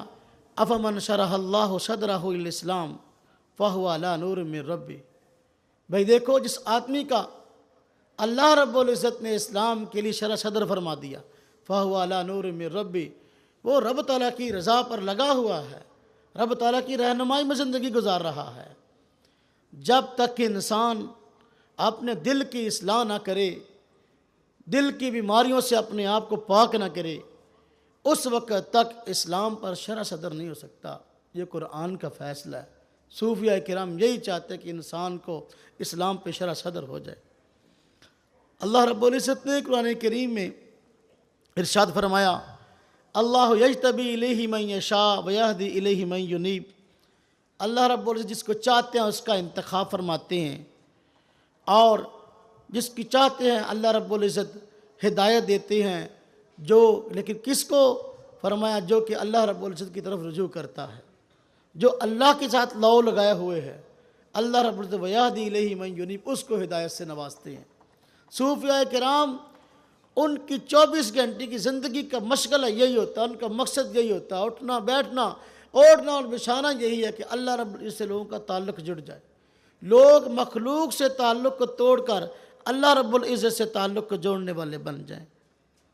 افمن شرح اللہ صدرہ الاسلام فہو علی نور من ربی، بھئی دیکھو جس آدمی کا اللہ رب العزت نے اسلام کے لیے شرح صدر فرما دیا، فہو علی نور من ربی، وہ رب تعالیٰ کی رضا پر لگا ہوا ہے، رب تعالیٰ کی رہنمائی میں زندگی گزار رہا ہے۔ جب تک کہ انسان اپنے دل کی اصلاح نہ کرے، دل کی بیماریوں سے اپنے آپ کو پاک نہ کرے، اس وقت تک اسلام پر شرح صدر نہیں ہو سکتا۔ یہ قرآن کا فیصلہ ہے۔ صوفیاء کرام یہی چاہتے ہیں کہ انسان کو اسلام پہ شرح صدر ہو جائے۔ اللہ رب العزت نے قرآن کریم میں ارشاد فرمایا اللہ یجتبی الیہ من یشاء ویہدی الیہ من ینیب، اللہ رب العزت جس کو چاہتے ہیں اس کا انتخاب فرماتے ہیں، اور جس کی چاہتے ہیں اللہ رب العزت ہدایت دیتے ہیں، لیکن کس کو؟ فرمایا جو کہ اللہ رب العزت کی طرف رجوع کرتا ہے، جو اللہ کے ساتھ لو لگائے ہوئے ہے، اللہ رب العزت ویہدی الیہ من ینیب، اس کو ہدایت سے نوازتے ہیں۔ صوفیاء کرام ان کی 24 گھنٹے کی زندگی کا مشغلہ یہی ہوتا ہے، ان کا مقصد یہی ہوتا ہے، اٹھنا بیٹھنا اوڑھنا اور بچھانا یہی ہے کہ اللہ رب العزت سے لوگوں کا تعلق جڑ جائے، لوگ مخلوق سے تعلق کو توڑ کر اللہ رب العزت سے تعلق کو جوڑنے والے بن جائیں۔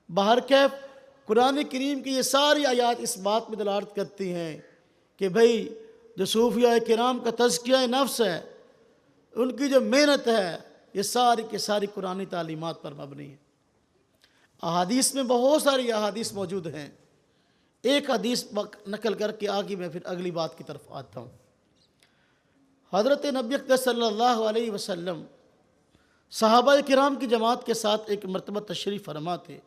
بہرکیف قرآن کریم کی یہ ساری آیات اس بات میں دلالت کرتی ہیں کہ بھئی جو صوفیاء کرام کا تزکیہ نفس ہے، ان کی جو محنت ہے، یہ ساری کی ساری قرآنی تعلیمات پر مبنی ہے۔ احادیث میں بہت ساری احادیث موجود ہیں. ایک حدیث نقل کر کے آگے میں پھر اگلی بات کی طرف آتا ہوں. حضرت نبی اقدس صلی اللہ علیہ وسلم صحابہ کرام کی جماعت کے ساتھ ایک مرتبہ تشریف فرما تھے.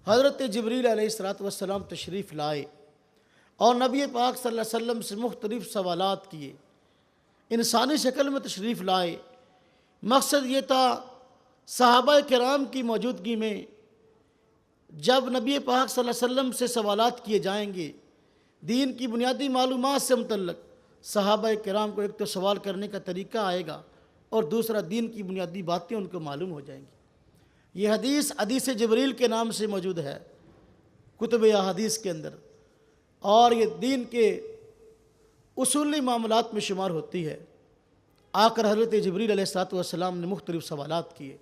حضرت جبریل علیہ السلام تشریف لائے اور نبی پاک صلی اللہ علیہ وسلم سے مختلف سوالات کیے. انسانی شکل میں تشریف لائے. مقصد یہ تھا صحابہ کرام کی موجودگی میں جب نبی پاک صلی اللہ علیہ وسلم سے سوالات کیے جائیں گے دین کی بنیادی معلومات سے متعلق، صحابہ کرام کو ایک تو سوال کرنے کا طریقہ آئے گا اور دوسرا دین کی بنیادی باتیں ان کو معلوم ہو جائیں گی. یہ حدیث جبریل کے نام سے موجود ہے کتب احادیث کے اندر، اور یہ دین کے اصولی معاملات میں شمار ہوتی ہے. آ کر حضرت جبریل علیہ السلام نے مختلف سوالات کیے.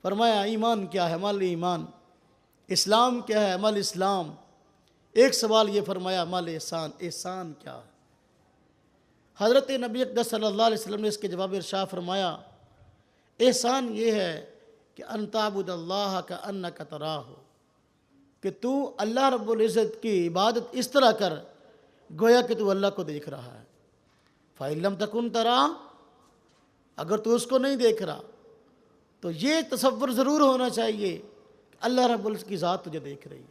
فرمایا ایمان کیا ہے؟ مال ایمان. اسلام کیا ہے؟ عمل اسلام. ایک سوال یہ فرمایا مال احسان. احسان کیا ہے؟ حضرت نبی اقدس صلی اللہ علیہ وسلم نے اس کے جواب ارشاد فرمایا احسان یہ ہے کہ ان تعبد اللہ کأنک تراہ، کہ تو اللہ رب العزت کی عبادت اس طرح کر گویا کہ تو اللہ کو دیکھ رہا ہے. فَإِن لَمْ تَكُنْ تَرَاهُ، اگر تو اس کو نہیں دیکھ رہا تو یہ تصور ضرور ہونا چاہیے کہ اللہ رب العزت کی ذات تجھے دیکھ رہی ہے.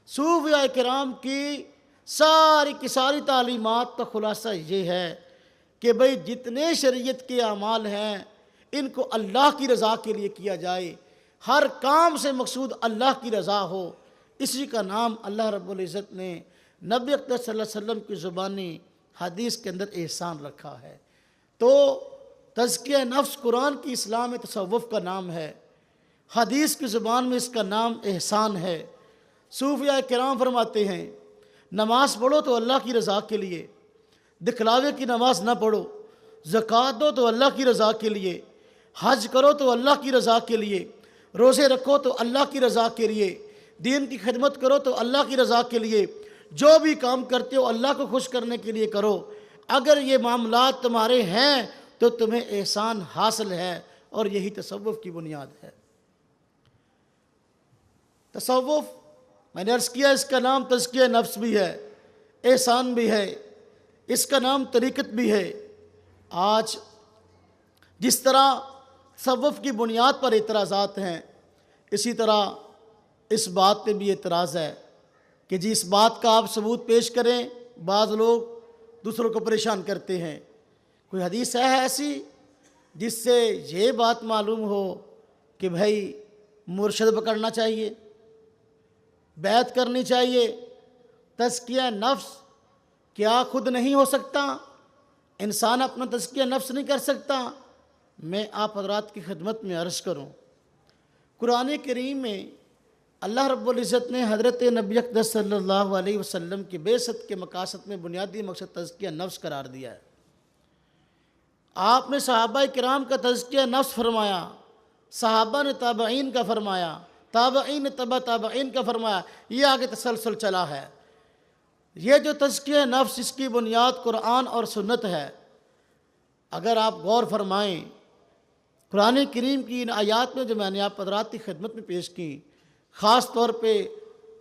صوفیاء کرام کی ساری کی ساری تعلیمات کا خلاصہ یہ ہے کہ بھئی جتنے شریعت کے اعمال ہیں ان کو اللہ کی رضا کے لیے کیا جائے. ہر کام سے مقصود اللہ کی رضا ہو. اسی کا نام اللہ رب العزت نے نبی اقدس صلی اللہ علیہ وسلم کی زبانی حدیث کے اندر احسان رکھا ہے. تو تزکیہ نفس قرآن کی اسلام تصوف کا نام ہے، حدیث کی زبان میں اس کا نام احسان ہے. صوفیاء کرام فرماتے ہیں نماز پڑھو تو اللہ کی رضا کے لیے، دکھلاوے کی نماز نہ پڑھو. زکوٰۃ دو تو اللہ کی رضا کے لیے، حج کرو تو اللہ کی رضا کے لیے، روزے رکھو تو اللہ کی رضا کے لیے، دین کی خدمت کرو تو اللہ کی رضا کے لیے، جو بھی کام کرتے ہو اللہ کو خوش کرنے کے لیے کرو. اگر یہ معاملات تمہارے ہیں تو تمہیں احسان حاصل ہے، اور یہی تصوف کی بنیاد ہے. تصوف میں نے عرض کیا اس کا نام تزکیہ نفس بھی ہے، احسان بھی ہے، اس کا نام طریقت بھی ہے. آج جس طرح تصوف کی بنیاد پر اعتراضات ہیں، اسی طرح اس بات پہ بھی اعتراض ہے کہ جی اس بات کا آپ ثبوت پیش کریں. بعض لوگ دوسروں کو پریشان کرتے ہیں. کوئی حدیث ہے ایسی جس سے یہ بات معلوم ہو کہ بھائی مرشد پکڑنا چاہیے، بیعت کرنی چاہیے؟ تزکیہ نفس کیا خود نہیں ہو سکتا؟ انسان اپنا تزکیہ نفس نہیں کر سکتا؟ میں آپ حضرات کی خدمت میں عرض کروں، قرآن کریم میں اللہ رب العزت نے حضرت نبی اقدس صلی اللہ علیہ وسلم کی بعثت کے مقاصد میں بنیادی مقصد تزکیہ نفس قرار دیا ہے. آپ نے صحابہ کرام کا تزکیہ نفس فرمایا، صحابہ نے تابعین کا فرمایا، تابعین نے تابعین کا فرمایا. یہ آگے تسلسل چلا ہے. یہ جو تزکیہ نفس اس کی بنیاد قرآن اور سنت ہے. اگر آپ غور فرمائیں قرآن کریم کی ان آیات میں جو میں نے آپ حضرات کی خدمت میں پیش کی، خاص طور پہ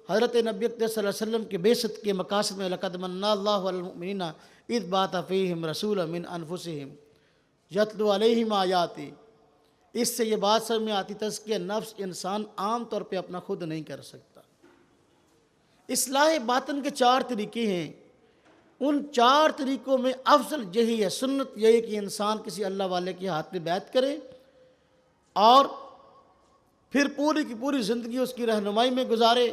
حضرت نبی اقدس صلی اللہ علیہ وسلم کے بعثت کے مقاصد میں لقد من اللہ علی المؤمنین اذ بعث فیہم رسولا من انفسہم یتلو علیہم آیاتی، اس سے یہ بات سمجھ میں آتی تزکیہ نفس انسان عام طور پہ اپنا خود نہیں کر سکتا. اصلاح باطن کے 4 طریقے ہیں. ان 4 طریقوں میں افضل یہی ہے، سنت یہی کہ انسان کسی اللہ والے کے ہاتھ میں بیعت کرے اور پھر پوری کی پوری زندگی اس کی رہنمائی میں گزارے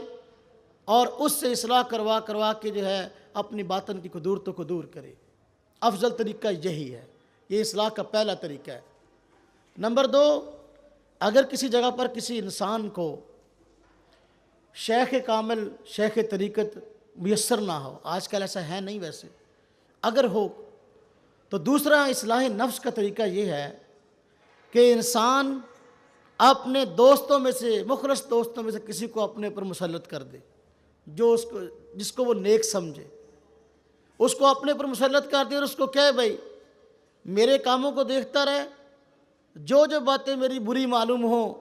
اور اس سے اصلاح کروا کے جو ہے اپنی باطن کی قدورتوں کو دور کرے. افضل طریقہ یہی ہے. یہ اصلاح کا پہلا طریقہ ہے. نمبر 2، اگر کسی جگہ پر کسی انسان کو شیخ کامل، شیخ طریقت میسر نہ ہو، آج کل ایسا ہے نہیں، ویسے اگر ہو تو دوسرا اصلاح نفس کا طریقہ یہ ہے کہ انسان اپنے دوستوں میں سے، مخلص دوستوں میں سے کسی کو اپنے پر مسلط کر دے، جو جس کو وہ نیک سمجھے، اس کو اپنے پر مسلط کر دے اور اس کو کہے بھائی میرے کاموں کو دیکھتا رہے، جو باتیں میری بری معلوم ہوں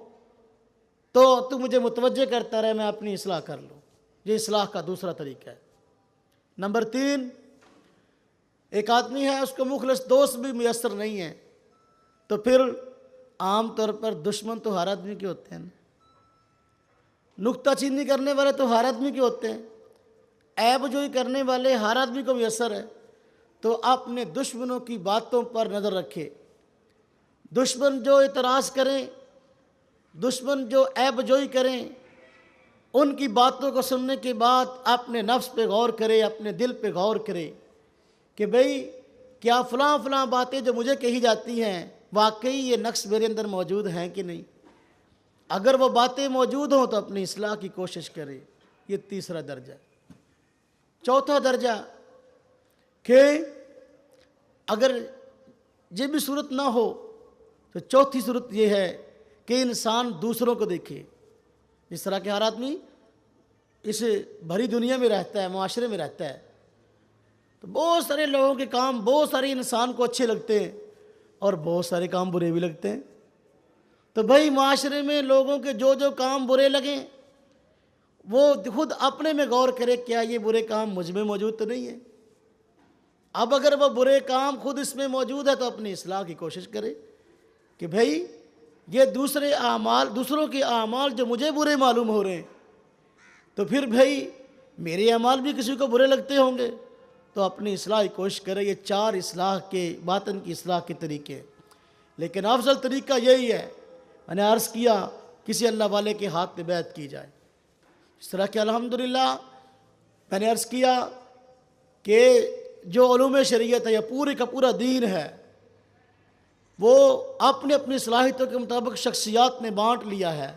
تو مجھے متوجہ کرتا رہے، میں اپنی اصلاح کر لوں۔ یہ اصلاح کا دوسرا طریقہ ہے۔ نمبر 3، ایک آدمی ہے، اس کو مخلص دوست بھی میسر نہیں ہے، تو پھر عام طور پر دشمن تو ہر آدمی کے ہوتے ہیں، نکتہ چینی کرنے والے تو ہر آدمی کے ہوتے ہیں، عیب جوئی کرنے والے ہر آدمی کو میسر ہے۔ تو اپنے دشمنوں کی باتوں پر نظر رکھے۔ دشمن جو اعتراض کریں، دشمن جو عیب جوئی کریں، ان کی باتوں کو سننے کے بعد اپنے نفس پہ غور کرے، اپنے دل پہ غور کرے کہ بھئی کیا فلاں فلاں باتیں جو مجھے کہی جاتی ہیں واقعی یہ نقص میرے اندر موجود ہیں کہ نہیں۔ اگر وہ باتیں موجود ہوں تو اپنی اصلاح کی کوشش کرے۔ یہ تیسرا درجہ۔ چوتھا درجہ کہ اگر یہ بھی صورت نہ ہو تو چوتھی صورت یہ ہے کہ انسان دوسروں کو دیکھے۔ جس طرح کہ ہر آدمی اس بھری دنیا میں رہتا ہے، معاشرے میں رہتا ہے، تو بہت سارے لوگوں کے کام، بہت سارے انسان کو اچھے لگتے ہیں اور بہت سارے کام برے بھی لگتے ہیں۔ تو بھائی معاشرے میں لوگوں کے جو جو کام برے لگیں وہ خود اپنے میں غور کرے، کیا یہ برے کام مجھ میں موجود تو نہیں ہے۔ اب اگر وہ برے کام خود اس میں موجود ہے تو اپنی اصلاح کی کوشش کرے کہ بھائی یہ دوسروں کے اعمال جو مجھے برے معلوم ہو رہے ہیں، تو پھر بھائی میرے اعمال بھی کسی کو برے لگتے ہوں گے، تو اپنی اصلاح کی کوشش کرے۔ یہ 4 اصلاح کے، باطن کی اصلاح کے طریقے۔ لیکن افضل طریقہ یہی ہے، میں نے عرض کیا، کسی اللہ والے کے ہاتھ میں بیعت کی جائے۔ اس طرح کہ الحمدللہ میں نے عرض کیا کہ جو علوم شریعت ہے، یہ پورے کا پورا دین ہے، وہ اپنے اپنی صلاحیتوں کے مطابق شخصیات نے بانٹ لیا ہے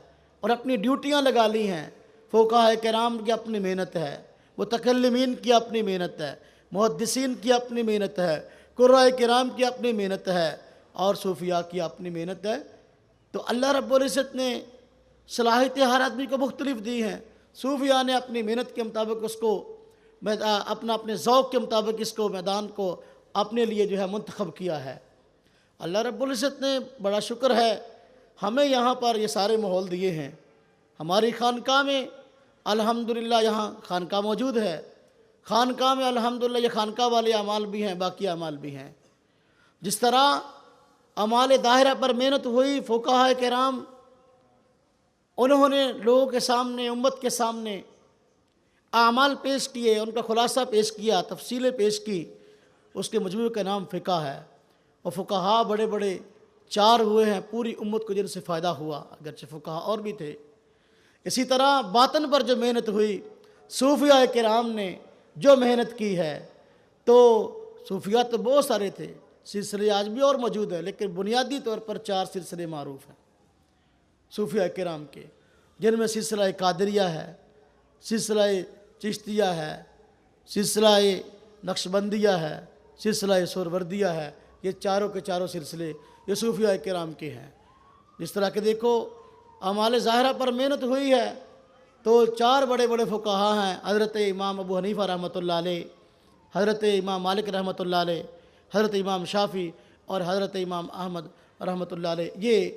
اور اپنی ڈیوٹیاں لگا لی ہیں۔ فقہاء کرام کی اپنی محنت ہے، متکلمین کی اپنی محنت ہے، محدثین کی اپنی محنت ہے، قراء کرام کی اپنی محنت ہے، اور صوفیاء کی اپنی محنت ہے۔ تو اللہ رب العزت نے صلاحیتیں ہر آدمی کو مختلف دی ہیں۔ صوفیاء نے اپنی محنت کے مطابق اس کو اپنے ذوق کے مطابق اس کو میدان کو اپنے لیے جو ہے منتخب کیا ہے۔ اللہ رب العزت نے، بڑا شکر ہے، ہمیں یہاں پر یہ سارے ماحول دیے ہیں۔ ہماری خانقاہ میں الحمدللہ یہاں خانقاہ موجود ہے، خانقاہ میں الحمدللہ یہ خانقاہ والے اعمال بھی ہیں، باقی اعمال بھی ہیں۔ جس طرح اعمال ظاہرہ پر محنت ہوئی، فقہاء کرام انہوں نے لوگوں کے سامنے، امت کے سامنے اعمال پیش کیے، ان کا خلاصہ پیش کیا، تفصیلیں پیش کی، اس کے مجموعے کا نام فقہ ہے۔ اور فقہاء بڑے بڑے 4 ہوئے ہیں پوری امت کو، جن سے فائدہ ہوا، اگرچہ فقہاء اور بھی تھے۔ اسی طرح باطن پر جو محنت ہوئی، صوفیاء کرام نے جو محنت کی ہے، تو صوفیاء تو بہت سارے تھے، سلسلے آج بھی اور موجود ہیں، لیکن بنیادی طور پر 4 سلسلے معروف ہیں صوفیاء کرام کے، جن میں سلسلہ قادریہ ہے، سلسلہ چشتیہ ہے، سلسلہ نقشبندیہ ہے، سلسلہ سہروردیہ ہے۔ یہ چاروں کے چاروں سلسلے یہ صوفیاء کرام کے ہیں۔ جس طرح کہ دیکھو اعمال ظاہرہ پر محنت ہوئی ہے تو 4 بڑے بڑے فقہاء ہیں، حضرت امام ابو حنیفہ رحمۃ اللہ علیہ، حضرت امام مالک رحمۃ اللہ علیہ، حضرت امام شافعی اور حضرت امام احمد رحمۃ اللہ علیہ۔ یہ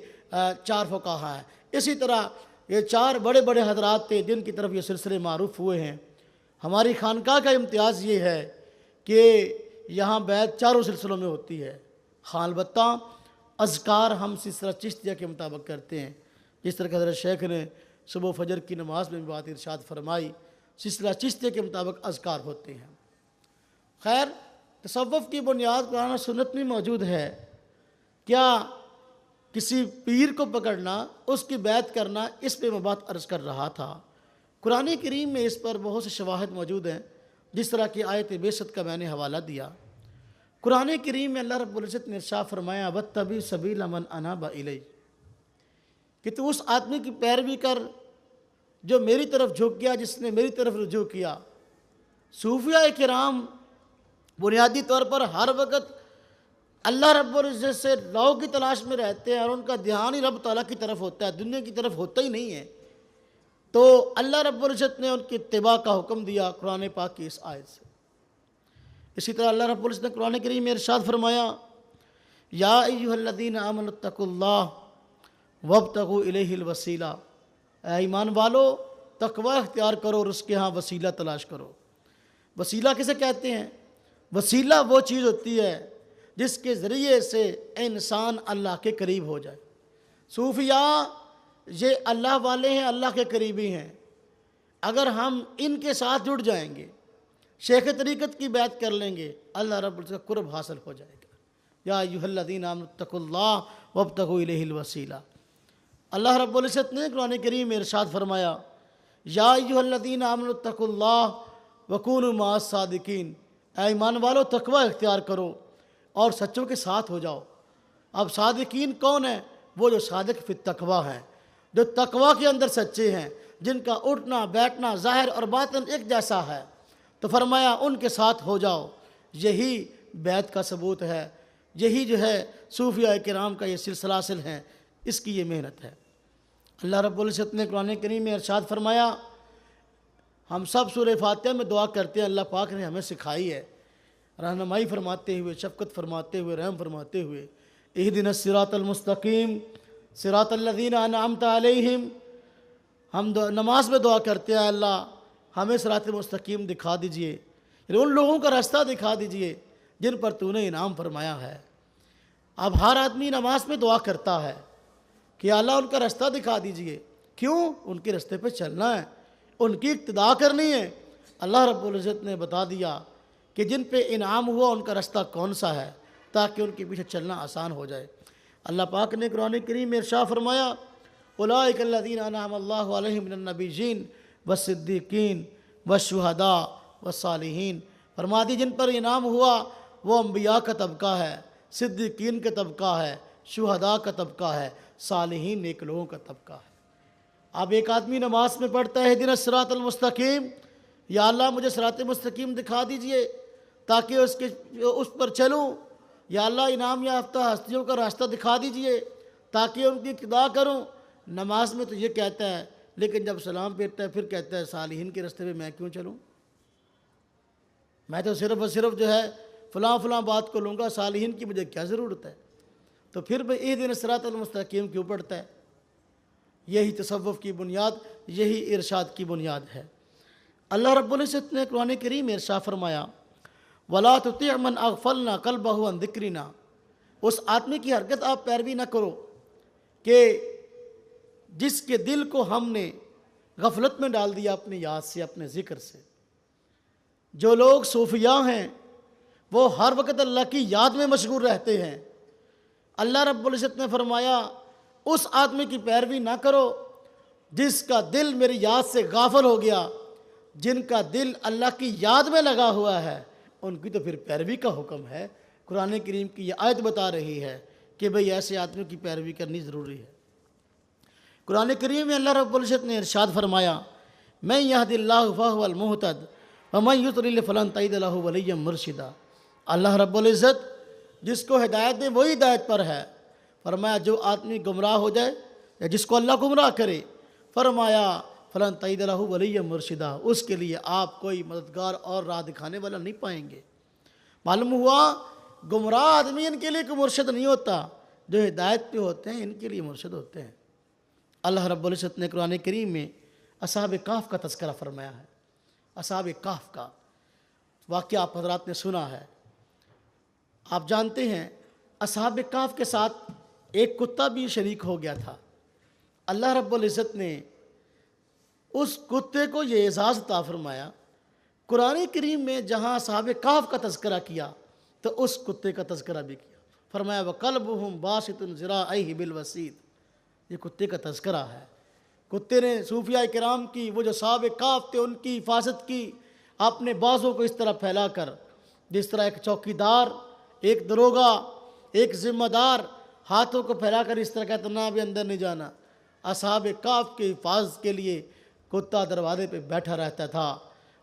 4 فقہاء ہیں۔ اسی طرح یہ 4 بڑے بڑے حضرات تھے جن کی طرف یہ سلسلے معروف ہوئے ہیں۔ ہماری خانقاہ کا امتیاز یہ ہے کہ یہاں بیعت 4 سلسلوں میں ہوتی ہے۔ ہاں البتہ اذکار ہم سلسلہ چشتیہ کے مطابق کرتے ہیں، جس طرح کہ حضرت شیخ نے صبح فجر کی نماز میں بھی بات ارشاد فرمائی، سلسلہ چشتیہ کے مطابق اذکار ہوتے ہیں۔ خیر، تصوف کی بنیاد قرآن و سنت میں موجود ہے۔ کیا کسی پیر کو پکڑنا، اس کی بیعت کرنا، اس پہ میں بات عرض کر رہا تھا۔ قرآن کریم میں اس پر بہت سے شواہد موجود ہیں، جس طرح کی آیت بعثت کا میں نے حوالہ دیا۔ قرآن کریم میں اللہ رب العزت نے ارشاد فرمایا وَاتَّبِعْ سَبِيلَ مَنْ أَنَابَ إِلَيَّ، کہ تو اس آدمی کی پیروی کر جو میری طرف جھک گیا، جس نے میری طرف رجوع کیا۔ صوفیاء کرام بنیادی طور پر ہر وقت اللہ رب العزت سے لو کی تلاش میں رہتے ہیں، اور ان کا دھیان ہی رب تعالیٰ کی طرف ہوتا ہے، دنیا کی طرف ہوتا ہی نہیں ہے۔ تو اللہ رب العزت نے ان کی اتباع کا حکم دیا قرآن پاک کی اس آیت سے۔ اسی طرح اللہ رب العزت نے قرآن کریم میں ارشاد فرمایا یا ایھا الذین آمنوا اتقوا اللہ وابتغوا الیہ الوسیلہ، اے ایمان والو تقوی اختیار کرو اور اس کے ہاں وسیلہ تلاش کرو۔ وسیلہ کسے کہتے ہیں؟ وسیلہ وہ چیز ہوتی ہے جس کے ذریعے سے انسان اللہ کے قریب ہو جائے۔ صوفیاء یہ اللہ والے ہیں، اللہ کے قریبی ہیں۔ اگر ہم ان کے ساتھ جڑ جائیں گے، شیخ طریقت کی بیعت کر لیں گے، اللہ رب العزت کا قرب حاصل ہو جائے گا۔ یا ایھا الذین آمنوا اتقوا اللہ وابتغوا الیہ الوسیلہ۔ اللہ رب العزت نے قرآن کریم میں ارشاد فرمایا، یا ایھا الذین آمنوا اتقوا اللہ وکونوا مع الصادقین، اے ایمان والو تقوی اختیار کرو اور سچوں کے ساتھ ہو جاؤ۔ اب صادقین کون ہیں؟ وہ جو صادق فی التقوی ہیں، جو تقوی کے اندر سچے ہیں، جن کا اٹھنا بیٹھنا ظاہر اور باطن ایک جیسا ہے۔ تو فرمایا ان کے ساتھ ہو جاؤ۔ یہی بیعت کا ثبوت ہے، یہی جو ہے صوفیاء کرام کا یہ سلسلہ ہے، اس کی یہ محنت ہے۔ اللہ رب العزت نے قرآن کریم میں ارشاد فرمایا، ہم سب سورہ فاتحہ میں دعا کرتے ہیں، اللہ پاک نے ہمیں سکھائی ہے، رہنمائی فرماتے ہوئے، شفقت فرماتے ہوئے، رحم فرماتے ہوئے، اہدنا الصراط المستقیم صراط الذین انعمت علیہم۔ ہم نماز میں دعا کرتے ہیں، اللہ ہمیں صراط مستقیم دکھا دیجئے، یعنی ان لوگوں کا راستہ دکھا دیجئے جن پر تو نے انعام فرمایا ہے۔ اب ہر آدمی نماز میں دعا کرتا ہے کہ اللہ ان کا راستہ دکھا دیجئے۔ کیوں؟ ان کے راستے پہ چلنا ہے، ان کی اقتداء کرنی ہے۔ اللہ رب العزت نے بتا دیا کہ جن پہ انعام ہوا ان کا راستہ کون سا ہے، تاکہ ان کے پیچھے چلنا آسان ہو جائے۔ اللہ پاک نے قرآن کریم میں ارشاد فرمایا، اولئک الذین انعم اللہ علیہم من النبیین والصدیقین والشہداء والصالحین۔ فرما دی جن پر انعام ہوا وہ انبیاء کا طبقہ ہے، صدیقین کا طبقہ ہے، شہداء کا طبقہ ہے، صالحین نیک لوگوں کا طبقہ ہے۔ اب ایک آدمی نماز میں پڑھتا ہے اہدنا الصراط المستقیم، یا اللہ مجھے صراط مستقیم دکھا دیجئے تاکہ اس پر چلوں، یا اللہ انعام یافتہ ہستیوں کا راستہ دکھا دیجئے تاکہ ان کی اقتداء کروں۔ نماز میں تو یہ کہتا ہے، لیکن جب سلام پھیرتا ہے پھر کہتا ہے صالحین کے راستے پہ میں کیوں چلوں؟ میں تو صرف اور صرف جو ہے فلاں فلاں بات کو لوں گا، صالحین کی مجھے کیا ضرورت ہے؟ تو پھر میں اہدنا الصراط المستقیم کیوں پڑھتا ہے؟ یہی تصوف کی بنیاد، یہی ارشاد کی بنیاد ہے۔ اللہ رب العزت نے قرآن کریم میں ارشاد فرمایا، وَلَا تُطِعْ مَنْ أَغْفَلْنَا قَلْبَهُ عَنْ ذِكْرِنَا۔ اس آدمی کی حرکت آپ پیروی نہ کرو کہ جس کے دل کو ہم نے غفلت میں ڈال دیا اپنی یاد سے، اپنے ذکر سے۔ جو لوگ صوفیاء ہیں وہ ہر وقت اللہ کی یاد میں مشغول رہتے ہیں۔ اللہ رب العزت نے فرمایا اس آدمی کی پیروی نہ کرو جس کا دل میری یاد سے غافل ہو گیا۔ جن کا دل اللہ کی یاد میں لگا ہوا ہے ان کی تو پھر پیروی کا حکم ہے۔ قرآن کریم کی یہ آیت بتا رہی ہے کہ بھئی ایسے آدمی کی پیروی کرنی ضروری ہے۔ قرآن کریم میں اللہ رب العزت نے ارشاد فرمایا، مَن يَهْدِ اللَّهُ فَهُوَ الْمُهْتَدِ وَمَن يُضْلِلْ فَلَن تَجِدَ لَهُ وَلِيًّا مُرْشِدًا۔ اللہ رب العزت جس کو ہدایت دے وہی ہدایت پر ہے۔ فرمایا جو آدمی گمراہ ہو جائے یا جس کو اللہ گمراہ کرے، فرمایا فَلَن تَجِدَ لَهُ وَلِيًّا مُرْشِدًا، اس کے لیے آپ کوئی مددگار اور راہ دکھانے والا نہیں پائیں گے۔ معلوم ہوا گمراہ آدمی ان کے لیے کوئی مرشد نہیں ہوتا، جو ہدایت پہ ہوتے ہیں ان کے لیے مرشد ہوتے ہیں۔ اللہ رب العزت نے قرآن کریم میں اصحاب کہف کا تذکرہ فرمایا ہے۔ اصحاب کہف کا واقعہ آپ حضرات نے سنا ہے۔ آپ جانتے ہیں اصحاب کہف کے ساتھ ایک کتا بھی شریک ہو گیا تھا۔ اللہ رب العزت نے اس کتے کو یہ اعزاز عطا فرمایا، قرآن کریم میں جہاں اصحاب کہف کا تذکرہ کیا تو اس کتے کا تذکرہ بھی کیا۔ فرمایا وَقَلْبُهُمْ بَاسِطٌ ذِرَاعَيْهِ بِالْوَسِيدِ، یہ کتے کا تذکرہ ہے۔ کتے نے صوفیاء کرام کی، وہ جو اصحاب کہف تھے، ان کی حفاظت کی اپنے بازوں کو اس طرح پھیلا کر، جس طرح ایک چوکیدار، ایک دروگا، ایک ذمہ دار ہاتھوں کو پھیلا کر اس طرح کہتا نہ بھی اندر نہیں جانا۔ اصحاب کہف کی حفاظت کے لیے کتا دروازے پہ بیٹھا رہتا تھا،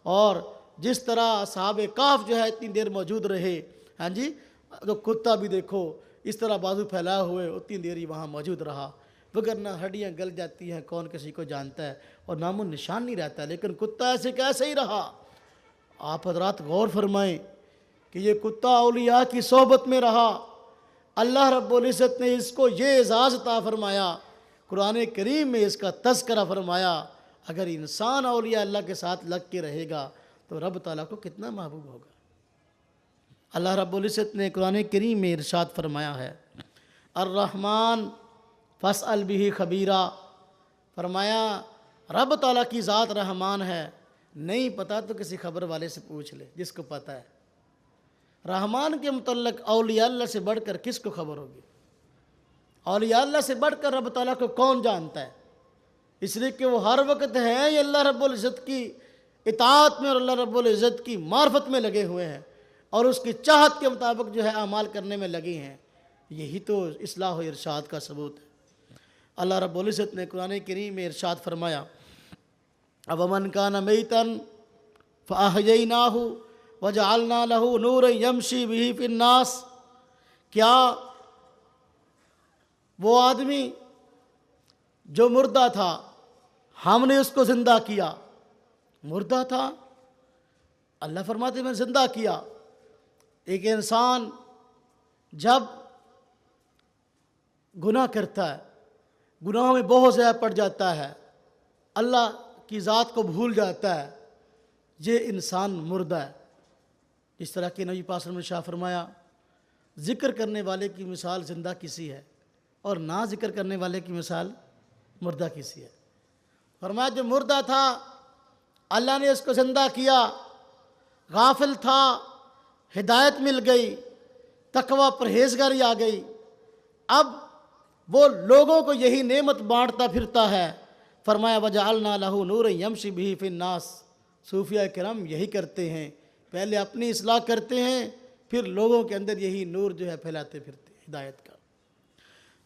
اور جس طرح اصحاب کہف جو ہے اتنی دیر موجود رہے، ہاں جی، تو کتا بھی دیکھو اس طرح بازو پھیلائے ہوئے اتنی دیر ہی وہاں موجود رہا، وگرنہ ہڈیاں گل جاتی ہیں، کون کسی کو جانتا ہے، اور نام و نشان نہیں رہتا، لیکن کتا ایسے کیسے ہی رہا۔ آپ حضرات غور فرمائیں کہ یہ کتا اولیاء کی صحبت میں رہا۔ اللہ رب العزت نے اس کو یہ اعزاز عطا فرمایا، قرآن کریم میں اس کا تذکرہ فرمایا، اگر انسان اولیاء اللہ کے ساتھ لگ کے رہے گا تو رب تعالیٰ کو کتنا محبوب ہوگا۔ اللہ رب العزت نے قرآن کریم میں ارشاد فرمایا ہے، الرحمن فاسأل بہ خبیرا، فرمایا رب تعالیٰ کی ذات رحمان ہے، نہیں پتہ تو کسی خبر والے سے پوچھ لے جس کو پتہ ہے۔ رحمان کے متعلق اولیاء اللہ سے بڑھ کر کس کو خبر ہوگی؟ اولیاء اللہ سے بڑھ کر رب تعالیٰ کو کون جانتا ہے؟ اس لیے کہ وہ ہر وقت ہیں یہ اللہ رب العزت کی اطاعت میں اور اللہ رب العزت کی معرفت میں لگے ہوئے ہیں اور اس کی چاہت کے مطابق جو ہے اعمال کرنے میں لگے ہیں۔ یہی تو اصلاح و ارشاد کا ثبوت ہے۔ اللہ رب العزت نے قرآن کریم میں ارشاد فرمایا، أَوَمَنْ كَانَ مَيْتًا فَأَحْيَيْنَاهُ وَجَعَلْنَا لَهُ نُورًا يَمْشِي بِهِ فِي النَّاسِ، کیا وہ آدمی جو مردہ تھا ہم نے اس کو زندہ کیا؟ مردہ تھا، اللہ فرماتے ہیں میں زندہ کیا۔ ایک انسان جب گناہ کرتا ہے، گناہوں میں بہت زیادہ پڑ جاتا ہے، اللہ کی ذات کو بھول جاتا ہے، یہ انسان مردہ ہے۔ اس طرح کہ نبی پاک صلی اللہ علیہ وسلم نے فرمایا، ذکر کرنے والے کی مثال زندہ کسی ہے اور نہ ذکر کرنے والے کی مثال مردہ کسی ہے۔ فرمایا جو مردہ تھا اللہ نے اس کو زندہ کیا، غافل تھا ہدایت مل گئی، تقوی پرہیزگاری آ گئی، اب وہ لوگوں کو یہی نعمت بانٹتا پھرتا ہے۔ فرمایا وَجَعَلْنَا لَهُ نُورًا يَمْشِي بِهِ فِي النَّاسِ، صوفیہ کرام یہی کرتے ہیں، پہلے اپنی اصلاح کرتے ہیں پھر لوگوں کے اندر یہی نور جو ہے پھیلاتے پھرتے ہیں ہدایت کا۔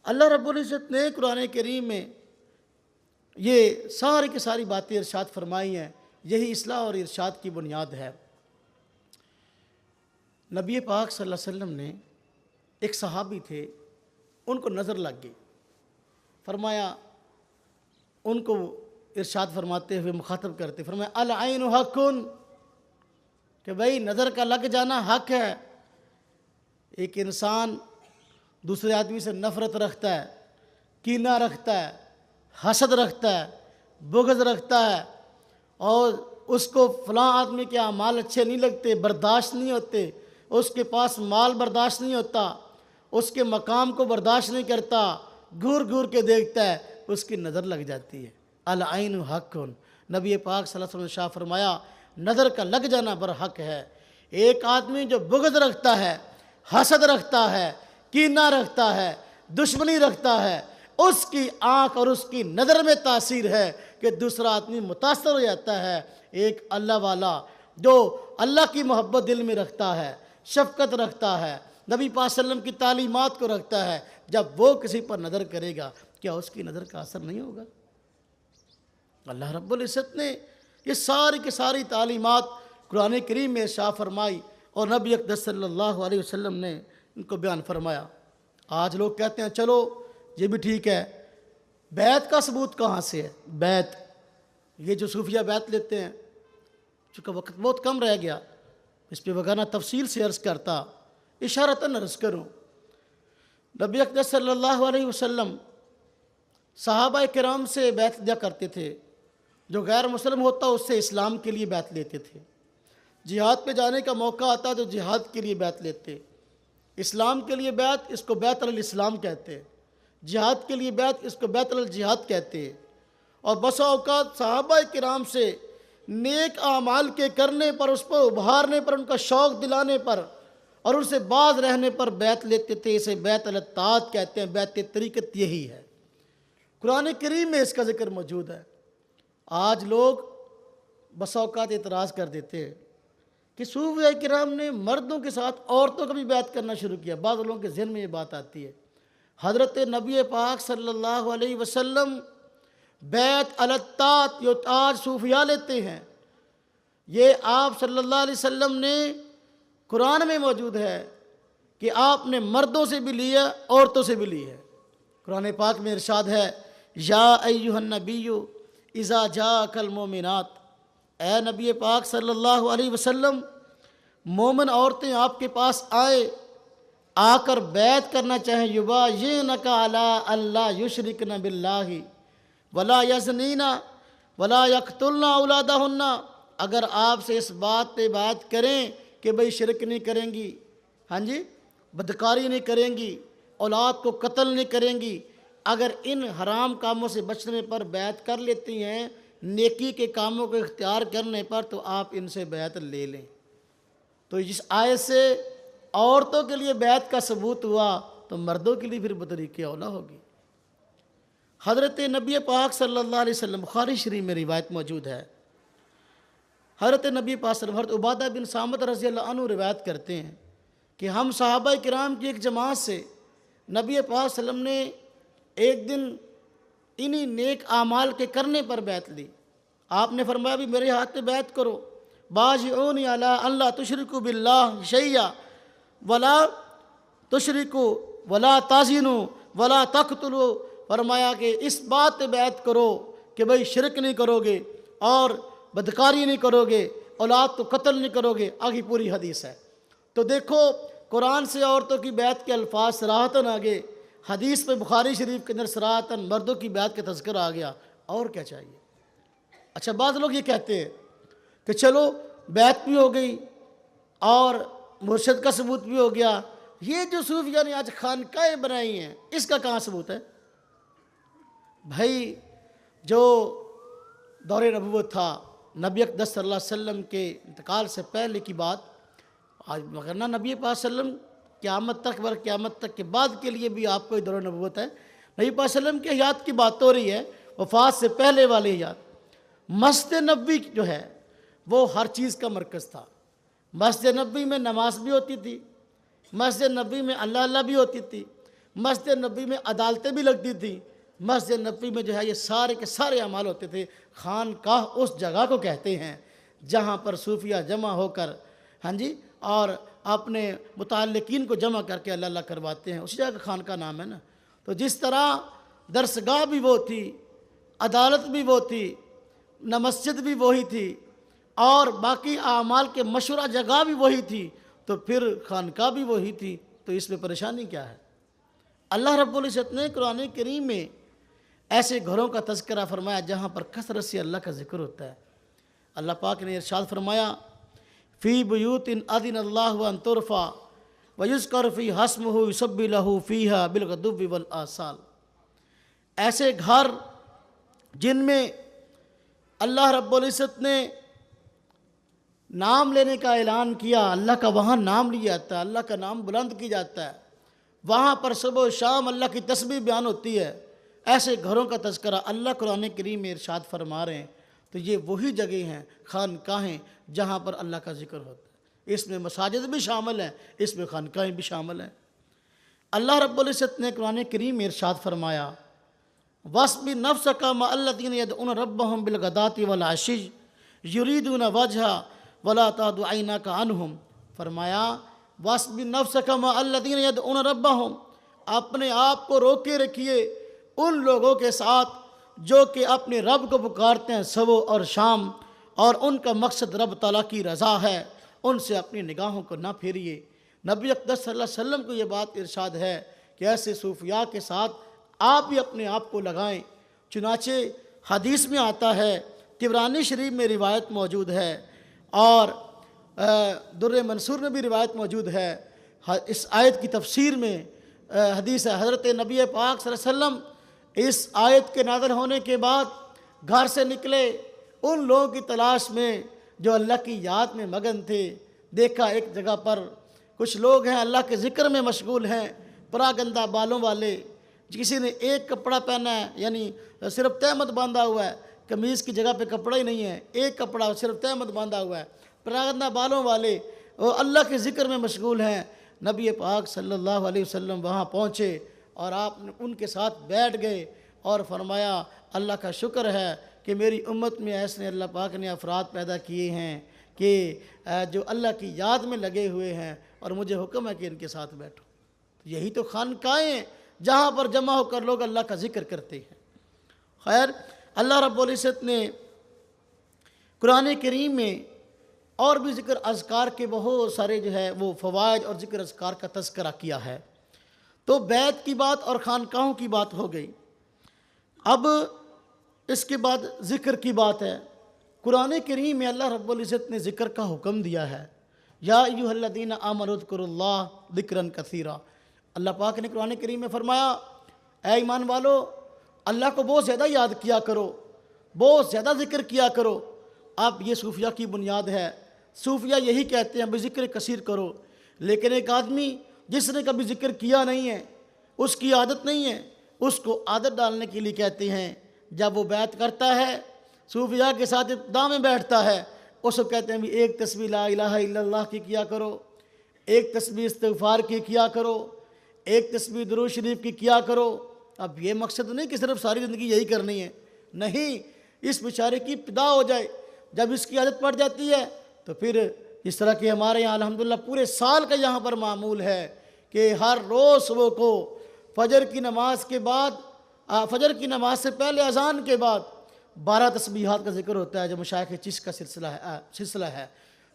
اللہ رب العزت نے قرآن کریم میں یہ ساری کی ساری باتیں ارشاد فرمائی ہیں، یہی اصلاح اور ارشاد کی بنیاد ہے۔ نبی پاک صلی اللہ علیہ وسلم نے ایک صحابی تھے، ان کو نظر لگ گئی، فرمایا ان کو ارشاد فرماتے ہوئے مخاطب کرتے، فرمایا العین حق، کہ بھئی نظر کا لگ جانا حق ہے۔ ایک انسان دوسرے آدمی سے نفرت رکھتا ہے، کینہ رکھتا ہے، حسد رکھتا ہے، بغض رکھتا ہے اور اس کو فلاں آدمی کے اعمال اچھے نہیں لگتے، برداشت نہیں ہوتے، اس کے پاس مال برداشت نہیں ہوتا، اس کے مقام کو برداشت نہیں کرتا، گھور گھور کے دیکھتا ہے، اس کی نظر لگ جاتی ہے۔ العین حق، نبی پاک صلی اللہ علیہ وسلم نے شاہ فرمایا نظر کا لگ جانا برحق ہے۔ ایک آدمی جو بغض رکھتا ہے، حسد رکھتا ہے، کینہ رکھتا ہے، دشمنی رکھتا ہے، اس کی آنکھ اور اس کی نظر میں تاثیر ہے کہ دوسرا آدمی متاثر ہو جاتا ہے۔ ایک اللہ والا جو اللہ کی محبت دل میں رکھتا ہے، شفقت رکھتا ہے، نبی پاک صلی اللہ علیہ وسلم کی تعلیمات کو رکھتا ہے، جب وہ کسی پر نظر کرے گا کیا اس کی نظر کا اثر نہیں ہوگا؟ اللہ رب العزت نے یہ ساری کی ساری تعلیمات قرآن کریم میں ارشاد فرمائی اور نبی اقدس صلی اللہ علیہ وسلم نے ان کو بیان فرمایا۔ آج لوگ کہتے ہیں چلو یہ بھی ٹھیک ہے، بیعت کا ثبوت کہاں سے ہے؟ بیعت، یہ جو صوفیہ بیعت لیتے ہیں، چونکہ وقت بہت کم رہ گیا اس پہ وغیرہ تفصیل سے عرض کرتا، اشارتاً عرض کروں۔ نبی اقدس صلی اللہ علیہ وسلم صحابہ کرام سے بیعت لیا کرتے تھے، جو غیر مسلم ہوتا اس سے اسلام کے لیے بیعت لیتے تھے، جہاد پہ جانے کا موقع آتا تو جہاد کے لیے بیعت لیتے، اسلام کے لیے بیعت اس کو بیعت الاسلام کہتے ہیں، جہاد کے لیے بیعت اس کو بیعت الجہاد کہتے ہیں۔ اور بسا اوقات صحابہ کرام سے نیک اعمال کے کرنے پر، اس کو ابھارنے پر، ان کا شوق دلانے پر اور ان سے باز رہنے پر بیعت لیتے تھے۔ اسے بیعت الاطاعت کہتے ہیں، بیعت طریقت یہی ہے۔ قرآن کریم میں اس کا ذکر موجود ہے۔ آج لوگ بسا اوقات اعتراض کر دیتے ہیں کہ صوفیہ کرام نے مردوں کے ساتھ عورتوں کا بھی بیعت کرنا شروع کیا۔ بعض لوگوں کے ذہن میں یہ بات آتی ہے، حضرت نبی پاک صلی اللہ علیہ وسلم بیعت الاطاعت جو آج صوفیہ لیتے ہیں، یہ آپ صلی اللہ علیہ وسلم نے قرآن میں موجود ہے کہ آپ نے مردوں سے بھی لیا، عورتوں سے بھی لی ہے۔ قرآن پاک میں ارشاد ہے، یا ایھا النبی اذا جاءک المؤمنات، اے نبی پاک صلی اللہ علیہ وسلم، مومن عورتیں آپ کے پاس آئے آ کر بیعت کرنا چاہیں، یبایعنک علی اللہ یشرکن باللہ ولا یزنین ولا یقتلن اولادہن، اگر آپ سے اس بات پہ بات کریں کہ بھئی شرک نہیں کریں گی، ہاں جی، بدکاری نہیں کریں گی، اولاد کو قتل نہیں کریں گی، اگر ان حرام کاموں سے بچنے پر بیعت کر لیتی ہیں، نیکی کے کاموں کو اختیار کرنے پر، تو آپ ان سے بیعت لے لیں۔ تو جس آیت سے عورتوں کے لیے بیعت کا ثبوت ہوا تو مردوں کے لیے پھر بطریق اولا ہوگی۔ حضرت نبی پاک صلی اللہ علیہ وسلم، بخاری شریف میں روایت موجود ہے، حضرت نبی پاک صلی اللہ علیہ وسلم، حضرت عبادہ بن صامت رضی اللہ عنہ روایت کرتے ہیں کہ ہم صحابہ کرام کی ایک جماعت سے نبی پاک صلی اللہ علیہ وسلم نے ایک دن انہی نیک اعمال کے کرنے پر بیعت لی۔ آپ نے فرمایا بھی میرے ہاتھ پہ بیعت کرو، باجعونی علی اللہ تشرکوا باللہ شیئا ولا تشرکوا ولا تزنوا ولا تقتلوا، فرمایا کہ اس بات پہ بیعت کرو کہ بھئی شرک نہیں کرو گے اور بدکاری نہیں کرو گے، اولاد کو قتل نہیں کرو گے، آگے پوری حدیث ہے۔ تو دیکھو قرآن سے عورتوں کی بیعت کے الفاظ صراحتاً آگے، حدیث میں بخاری شریف کے اندر صراحتاً مردوں کی بیعت کا تذکرہ آ گیا، اور کیا چاہیے؟ اچھا، بعض لوگ یہ کہتے ہیں کہ چلو بیعت بھی ہو گئی اور مرشد کا ثبوت بھی ہو گیا، یہ جو صوفیہ نے آج خانقاہیں بنائی ہیں اس کا کہاں ثبوت ہے؟ بھائی جو دور نبوت تھا، نبی اقدس صلی اللہ علیہ وسلم کے انتقال سے پہلے کی بات، آج مگر نہ نبی پاک صلی اللہ علیہ وسلم قیامت تک قیامت تک کے بعد کے لیے بھی آپ کو دور نبوت ہے، نبی پاک صلی اللہ علیہ وسلم کے حیات کی بات ہو رہی ہے، وفات سے پہلے والی حیات۔ مسجد نبوی جو ہے وہ ہر چیز کا مرکز تھا۔ مسجد نبوی میں نماز بھی ہوتی تھی، مسجد نبوی میں اللہ اللہ بھی ہوتی تھی، مسجد نبوی میں عدالتیں بھی لگتی تھیں، مسجد نبوی میں جو ہے یہ سارے کے سارے اعمال ہوتے تھے۔ خانقاہ اس جگہ کو کہتے ہیں جہاں پر صوفیہ جمع ہو کر، ہاں جی، اور اپنے متعلقین کو جمع کر کے اللہ اللہ کرواتے ہیں، اسی جگہ کا خانقاہ نام ہے نا۔ تو جس طرح درسگاہ بھی وہ تھی، عدالت بھی وہ تھی، نہ مسجد بھی وہی تھی، اور باقی اعمال کے مشورہ جگہ بھی وہی تھی، تو پھر خانقاہ بھی وہی تھی، تو اس میں پریشانی کیا ہے؟ اللہ رب العزت نے قرآن کریم میں ایسے گھروں کا تذکرہ فرمایا جہاں پر کثرت سے اللہ کا ذکر ہوتا ہے۔ اللہ پاک نے ارشاد فرمایا فی بیوت اذن اللہ ان ترفع ویذکر فیہا اسمہ یسبح لہ فیہا بالغدو والآصال، ایسے گھر جن میں اللہ رب العزت نے نام لینے کا اعلان کیا، اللہ کا وہاں نام لیا جاتا ہے، اللہ کا نام بلند کی جاتا ہے، وہاں پر صبح و شام اللہ کی تسبیح بیان ہوتی ہے، ایسے گھروں کا تذکرہ اللہ قرآن کریم میں ارشاد فرما رہے ہیں۔ تو یہ وہی جگہ ہیں، خانقاہیں، جہاں پر اللہ کا ذکر ہوتا ہے۔ اس میں مساجد بھی شامل ہیں، اس میں خانقاہیں بھی شامل ہیں۔ اللہ رب العزت نے قرآن کریم میں ارشاد فرمایا وَاصْبِرْ نَفْسَكَ مَعَ الَّذِينَ يَدْعُونَ رَبَّهُمْ بِالْغَدَاةِ وَالْعَشِيِّ يُرِيدُونَ وَجْهَهُ وَلَا تَعْدُ عَيْنَاكَ عَنْهُمْ، فرمایا وَاصْبِرْ نَفْسَكَ مَعَ الَّذِينَ يَدْعُونَ رَبَّهُمْ، اپنے آپ کو روکے رکھیے ان لوگوں کے ساتھ جو کہ اپنے رب کو پکارتے ہیں صبح اور شام، اور ان کا مقصد رب تعالیٰ کی رضا ہے، ان سے اپنی نگاہوں کو نہ پھیریے۔ نبی اقدس صلی اللہ علیہ وسلم کو یہ بات ارشاد ہے کہ ایسے صوفیاء کے ساتھ آپ بھی اپنے آپ کو لگائیں۔ چنانچہ حدیث میں آتا ہے، طبرانی شریف میں روایت موجود ہے، اور در منصور میں بھی روایت موجود ہے۔ اس آیت کی تفسیر میں حدیث ہے، حضرت نبی پاک صلی اللہ علیہ وسلم اس آیت کے نازل ہونے کے بعد گھر سے نکلے ان لوگوں کی تلاش میں جو اللہ کی یاد میں مگن تھے۔ دیکھا ایک جگہ پر کچھ لوگ ہیں اللہ کے ذکر میں مشغول ہیں، پراگندہ بالوں والے، کسی نے ایک کپڑا پہنا ہے، یعنی صرف تہمت باندھا ہوا ہے، قمیض کی جگہ پہ کپڑا ہی نہیں ہے، ایک کپڑا صرف تہمت باندھا ہوا ہے، پراگندہ بالوں والے، وہ اللہ کے ذکر میں مشغول ہیں۔ نبی پاک صلی اللہ علیہ وسلم وہاں پہنچے اور آپ ان کے ساتھ بیٹھ گئے اور فرمایا اللہ کا شکر ہے کہ میری امت میں ایسے اللہ پاک نے افراد پیدا کیے ہیں کہ جو اللہ کی یاد میں لگے ہوئے ہیں، اور مجھے حکم ہے کہ ان کے ساتھ بیٹھو۔ یہی تو خانقاہیں ہیں جہاں پر جمع ہو کر لوگ اللہ کا ذکر کرتے ہیں۔ خیر، اللہ رب العزت نے قرآن کریم میں اور بھی ذکر اذکار کے بہت سارے جو ہے وہ فوائد اور ذکر اذکار کا تذکرہ کیا ہے۔ تو بیت کی بات اور خانقاہوں کی بات ہو گئی۔ اب اس کے بعد ذکر کی بات ہے۔ قرآن کریم میں اللہ رب العزت نے ذکر کا حکم دیا ہے، یا ایھا الذین آمنوا اذکروا اللہ ذکرا کثیرا۔ اللہ پاک نے قرآن کریم میں فرمایا، اے ایمان والو، اللہ کو بہت زیادہ یاد کیا کرو، بہت زیادہ ذکر کیا کرو۔ اب یہ صوفیہ کی بنیاد ہے، صوفیہ یہی کہتے ہیں بھئی ذکر کثیر کرو، لیکن ایک آدمی جس نے کبھی ذکر کیا نہیں ہے، اس کی عادت نہیں ہے، اس کو عادت ڈالنے کے لیے کہتے ہیں، جب وہ بیعت کرتا ہے صوفیہ کے ساتھ ابتدا میں بیٹھتا ہے، اس کو کہتے ہیں بھی ایک تسبیح لا الہ الا اللہ کی کیا کرو، ایک تسبیح استغفار کی کیا کرو، ایک تسبیح درود شریف کی کیا کرو۔ اب یہ مقصد نہیں کہ صرف ساری زندگی یہی کرنی ہے، نہیں، اس بیچارے کی ابتدا ہو جائے، جب اس کی عادت پڑ جاتی ہے تو پھر اس طرح کہ ہمارے یہاں الحمدللہ پورے سال کا یہاں پر معمول ہے کہ ہر روز صبح کو فجر کی نماز کے بعد، فجر کی نماز سے پہلے اذان کے بعد 12 تسبیحات کا ذکر ہوتا ہے، جو مشائخ چشت کا سلسلہ ہے۔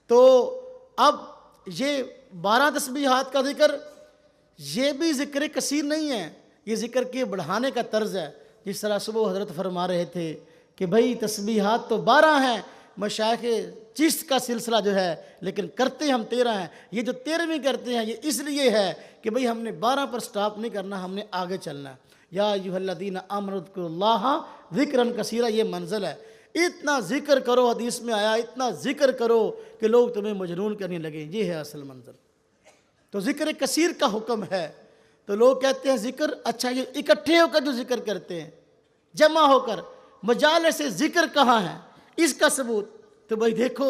تو اب یہ 12 تسبیحات کا ذکر، یہ بھی ذکر کثیر نہیں ہے، یہ ذکر کے بڑھانے کا طرز ہے۔ جس طرح صبح حضرت فرما رہے تھے کہ بھئی تسبیحات تو 12 ہیں، مشائخ چشت کا سلسلہ جو ہے، لیکن کرتے ہم 13 ہیں۔ یہ جو 13ویں کرتے ہیں یہ اس لیے ہے کہ بھئی ہم نے 12 پر سٹاپ نہیں کرنا، ہم نے آگے چلنا ہے۔ یا ایھا الذین آمنوا اذکروا اللہ ذکرا کثیرا، یہ منزل ہے۔ اتنا ذکر کرو، حدیث میں آیا اتنا ذکر کرو کہ لوگ تمہیں مجنون کرنے لگیں، یہ ہے اصل منزل۔ تو ذکر کثیر کا حکم ہے۔ تو لوگ کہتے ہیں ذکر، اچھا یہ اکٹھے ہو کر جو ذکر کرتے ہیں، جمع ہو کر، مجالس ذکر کہاں ہے اس کا ثبوت؟ تو بھائی دیکھو،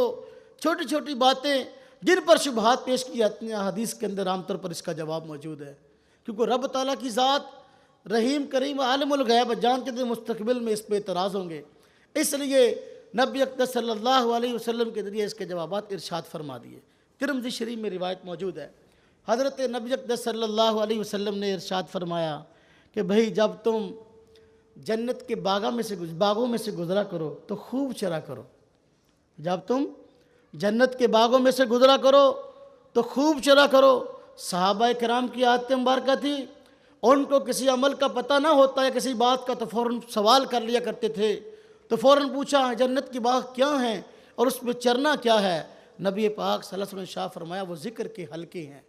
چھوٹی چھوٹی باتیں جن پر شبہات پیش کی جاتی ہیں، حدیث کے اندر عام طور پر اس کا جواب موجود ہے، کیونکہ رب تعالیٰ کی ذات رحیم کریم عالم الغیب جانتے تھے مستقبل میں اس پہ اعتراض ہوں گے، اس لیے نبی اقدس صلی اللہ علیہ وسلم کے ذریعے اس کے جوابات ارشاد فرما دیے۔ ترمذی شریف میں روایت موجود ہے، حضرت نبی اقدس صلی اللہ علیہ وسلم نے ارشاد فرمایا کہ بھئی جب تم جنت کے باغوں میں سے گزرا کرو تو خوب چرا کرو، جب تم جنت کے باغوں میں سے گزرا کرو تو خوب چرا کرو۔ صحابہ کرام کی عادت مبارکہ تھی، ان کو کسی عمل کا پتہ نہ ہوتا ہے کسی بات کا تو فوراً سوال کر لیا کرتے تھے، تو فوراً پوچھا جنت کے باغ کیا ہیں اور اس میں چرنا کیا ہے؟ نبی پاک صلی اللہ علیہ وسلم نے شاہ فرمایا وہ ذکر کے حلقے ہیں،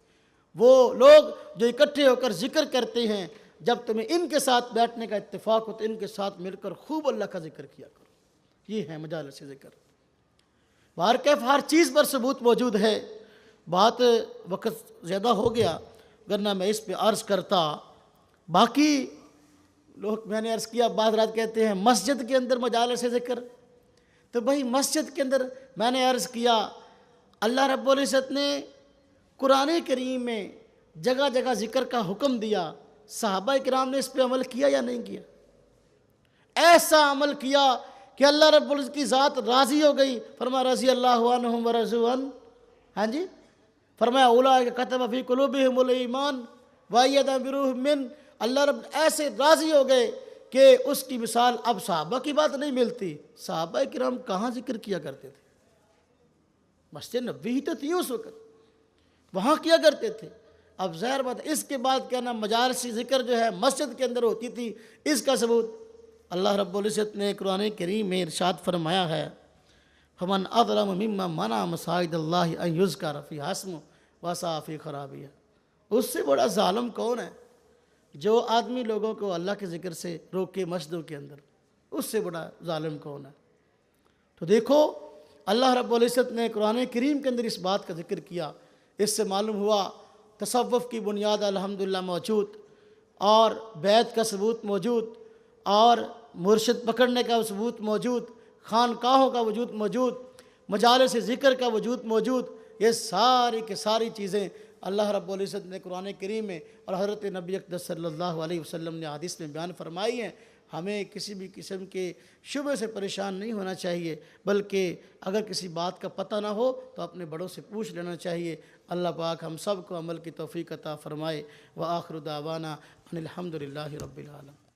وہ لوگ جو اکٹھے ہو کر ذکر کرتے ہیں، جب تمہیں ان کے ساتھ بیٹھنے کا اتفاق ہو تو ان کے ساتھ مل کر خوب اللہ کا ذکر کیا کرو۔ یہ ہے مجالس ذکر۔ کیف ہر چیز پر ثبوت موجود ہے۔ بات وقت زیادہ ہو گیا ورنہ میں اس پہ عرض کرتا۔ باقی لوگ، میں نے عرض کیا، بعض رات کہتے ہیں مسجد کے اندر مجالس ذکر، تو بھائی مسجد کے اندر میں نے عرض کیا اللہ رب العزت نے قرآن کریم میں جگہ جگہ ذکر کا حکم دیا، صحابہ کرام نے اس پہ عمل کیا یا نہیں کیا؟ ایسا عمل کیا کہ اللہ رب العزت کی ذات راضی ہو گئی، فرمایا رضی اللہ عنہم ورضوا عنہ، ہاں جی، فرمایا اولئک کتب فی قلوبہم الایمان وایدہم بروح منہ، اللہ رب ایسے راضی ہو گئے کہ اس کی مثال اب صحابہ کی بات نہیں ملتی۔ صحابہ کرام کہاں ذکر کیا کرتے تھے؟ مسجد نبوی ہی تو تھی اس وقت، وہاں کیا کرتے تھے۔ اب ظاہر بات اس کے بعد کہنا مجالس ذکر جو ہے مسجد کے اندر ہوتی تھی، اس کا ثبوت اللہ رب العزت نے قرآن کریم میں ارشاد فرمایا ہے، فمن اظلم ممن منع مساجد اللہ ان یذکر فیہا اسمہ وسعی فی خرابیہا، اس سے بڑا ظالم کون ہے جو آدمی لوگوں کو اللہ کے ذکر سے روکے مسجدوں کے اندر، اس سے بڑا ظالم کون ہے؟ تو دیکھو اللہ رب العزت نے قرآن کریم کے اندر اس بات کا ذکر کیا، اس سے معلوم ہوا تصوف کی بنیاد الحمدللہ موجود، اور بیعت کا ثبوت موجود، اور مرشد پکڑنے کا ثبوت موجود، خانقاہوں کا وجود موجود، مجالس ذکر کا وجود موجود۔ یہ ساری کی ساری چیزیں اللہ رب العزت نے قرآن کریم میں اور حضرت نبی اقدس صلی اللہ علیہ وسلم نے حدیث میں بیان فرمائی ہیں۔ ہمیں کسی بھی قسم کے شبہ سے پریشان نہیں ہونا چاہیے، بلکہ اگر کسی بات کا پتہ نہ ہو تو اپنے بڑوں سے پوچھ لینا چاہیے۔ اللہ پاک ہم سب کو عمل کی توفیق عطا فرمائے۔ وآخر دعوانا ان الحمد للہ رب العالمین۔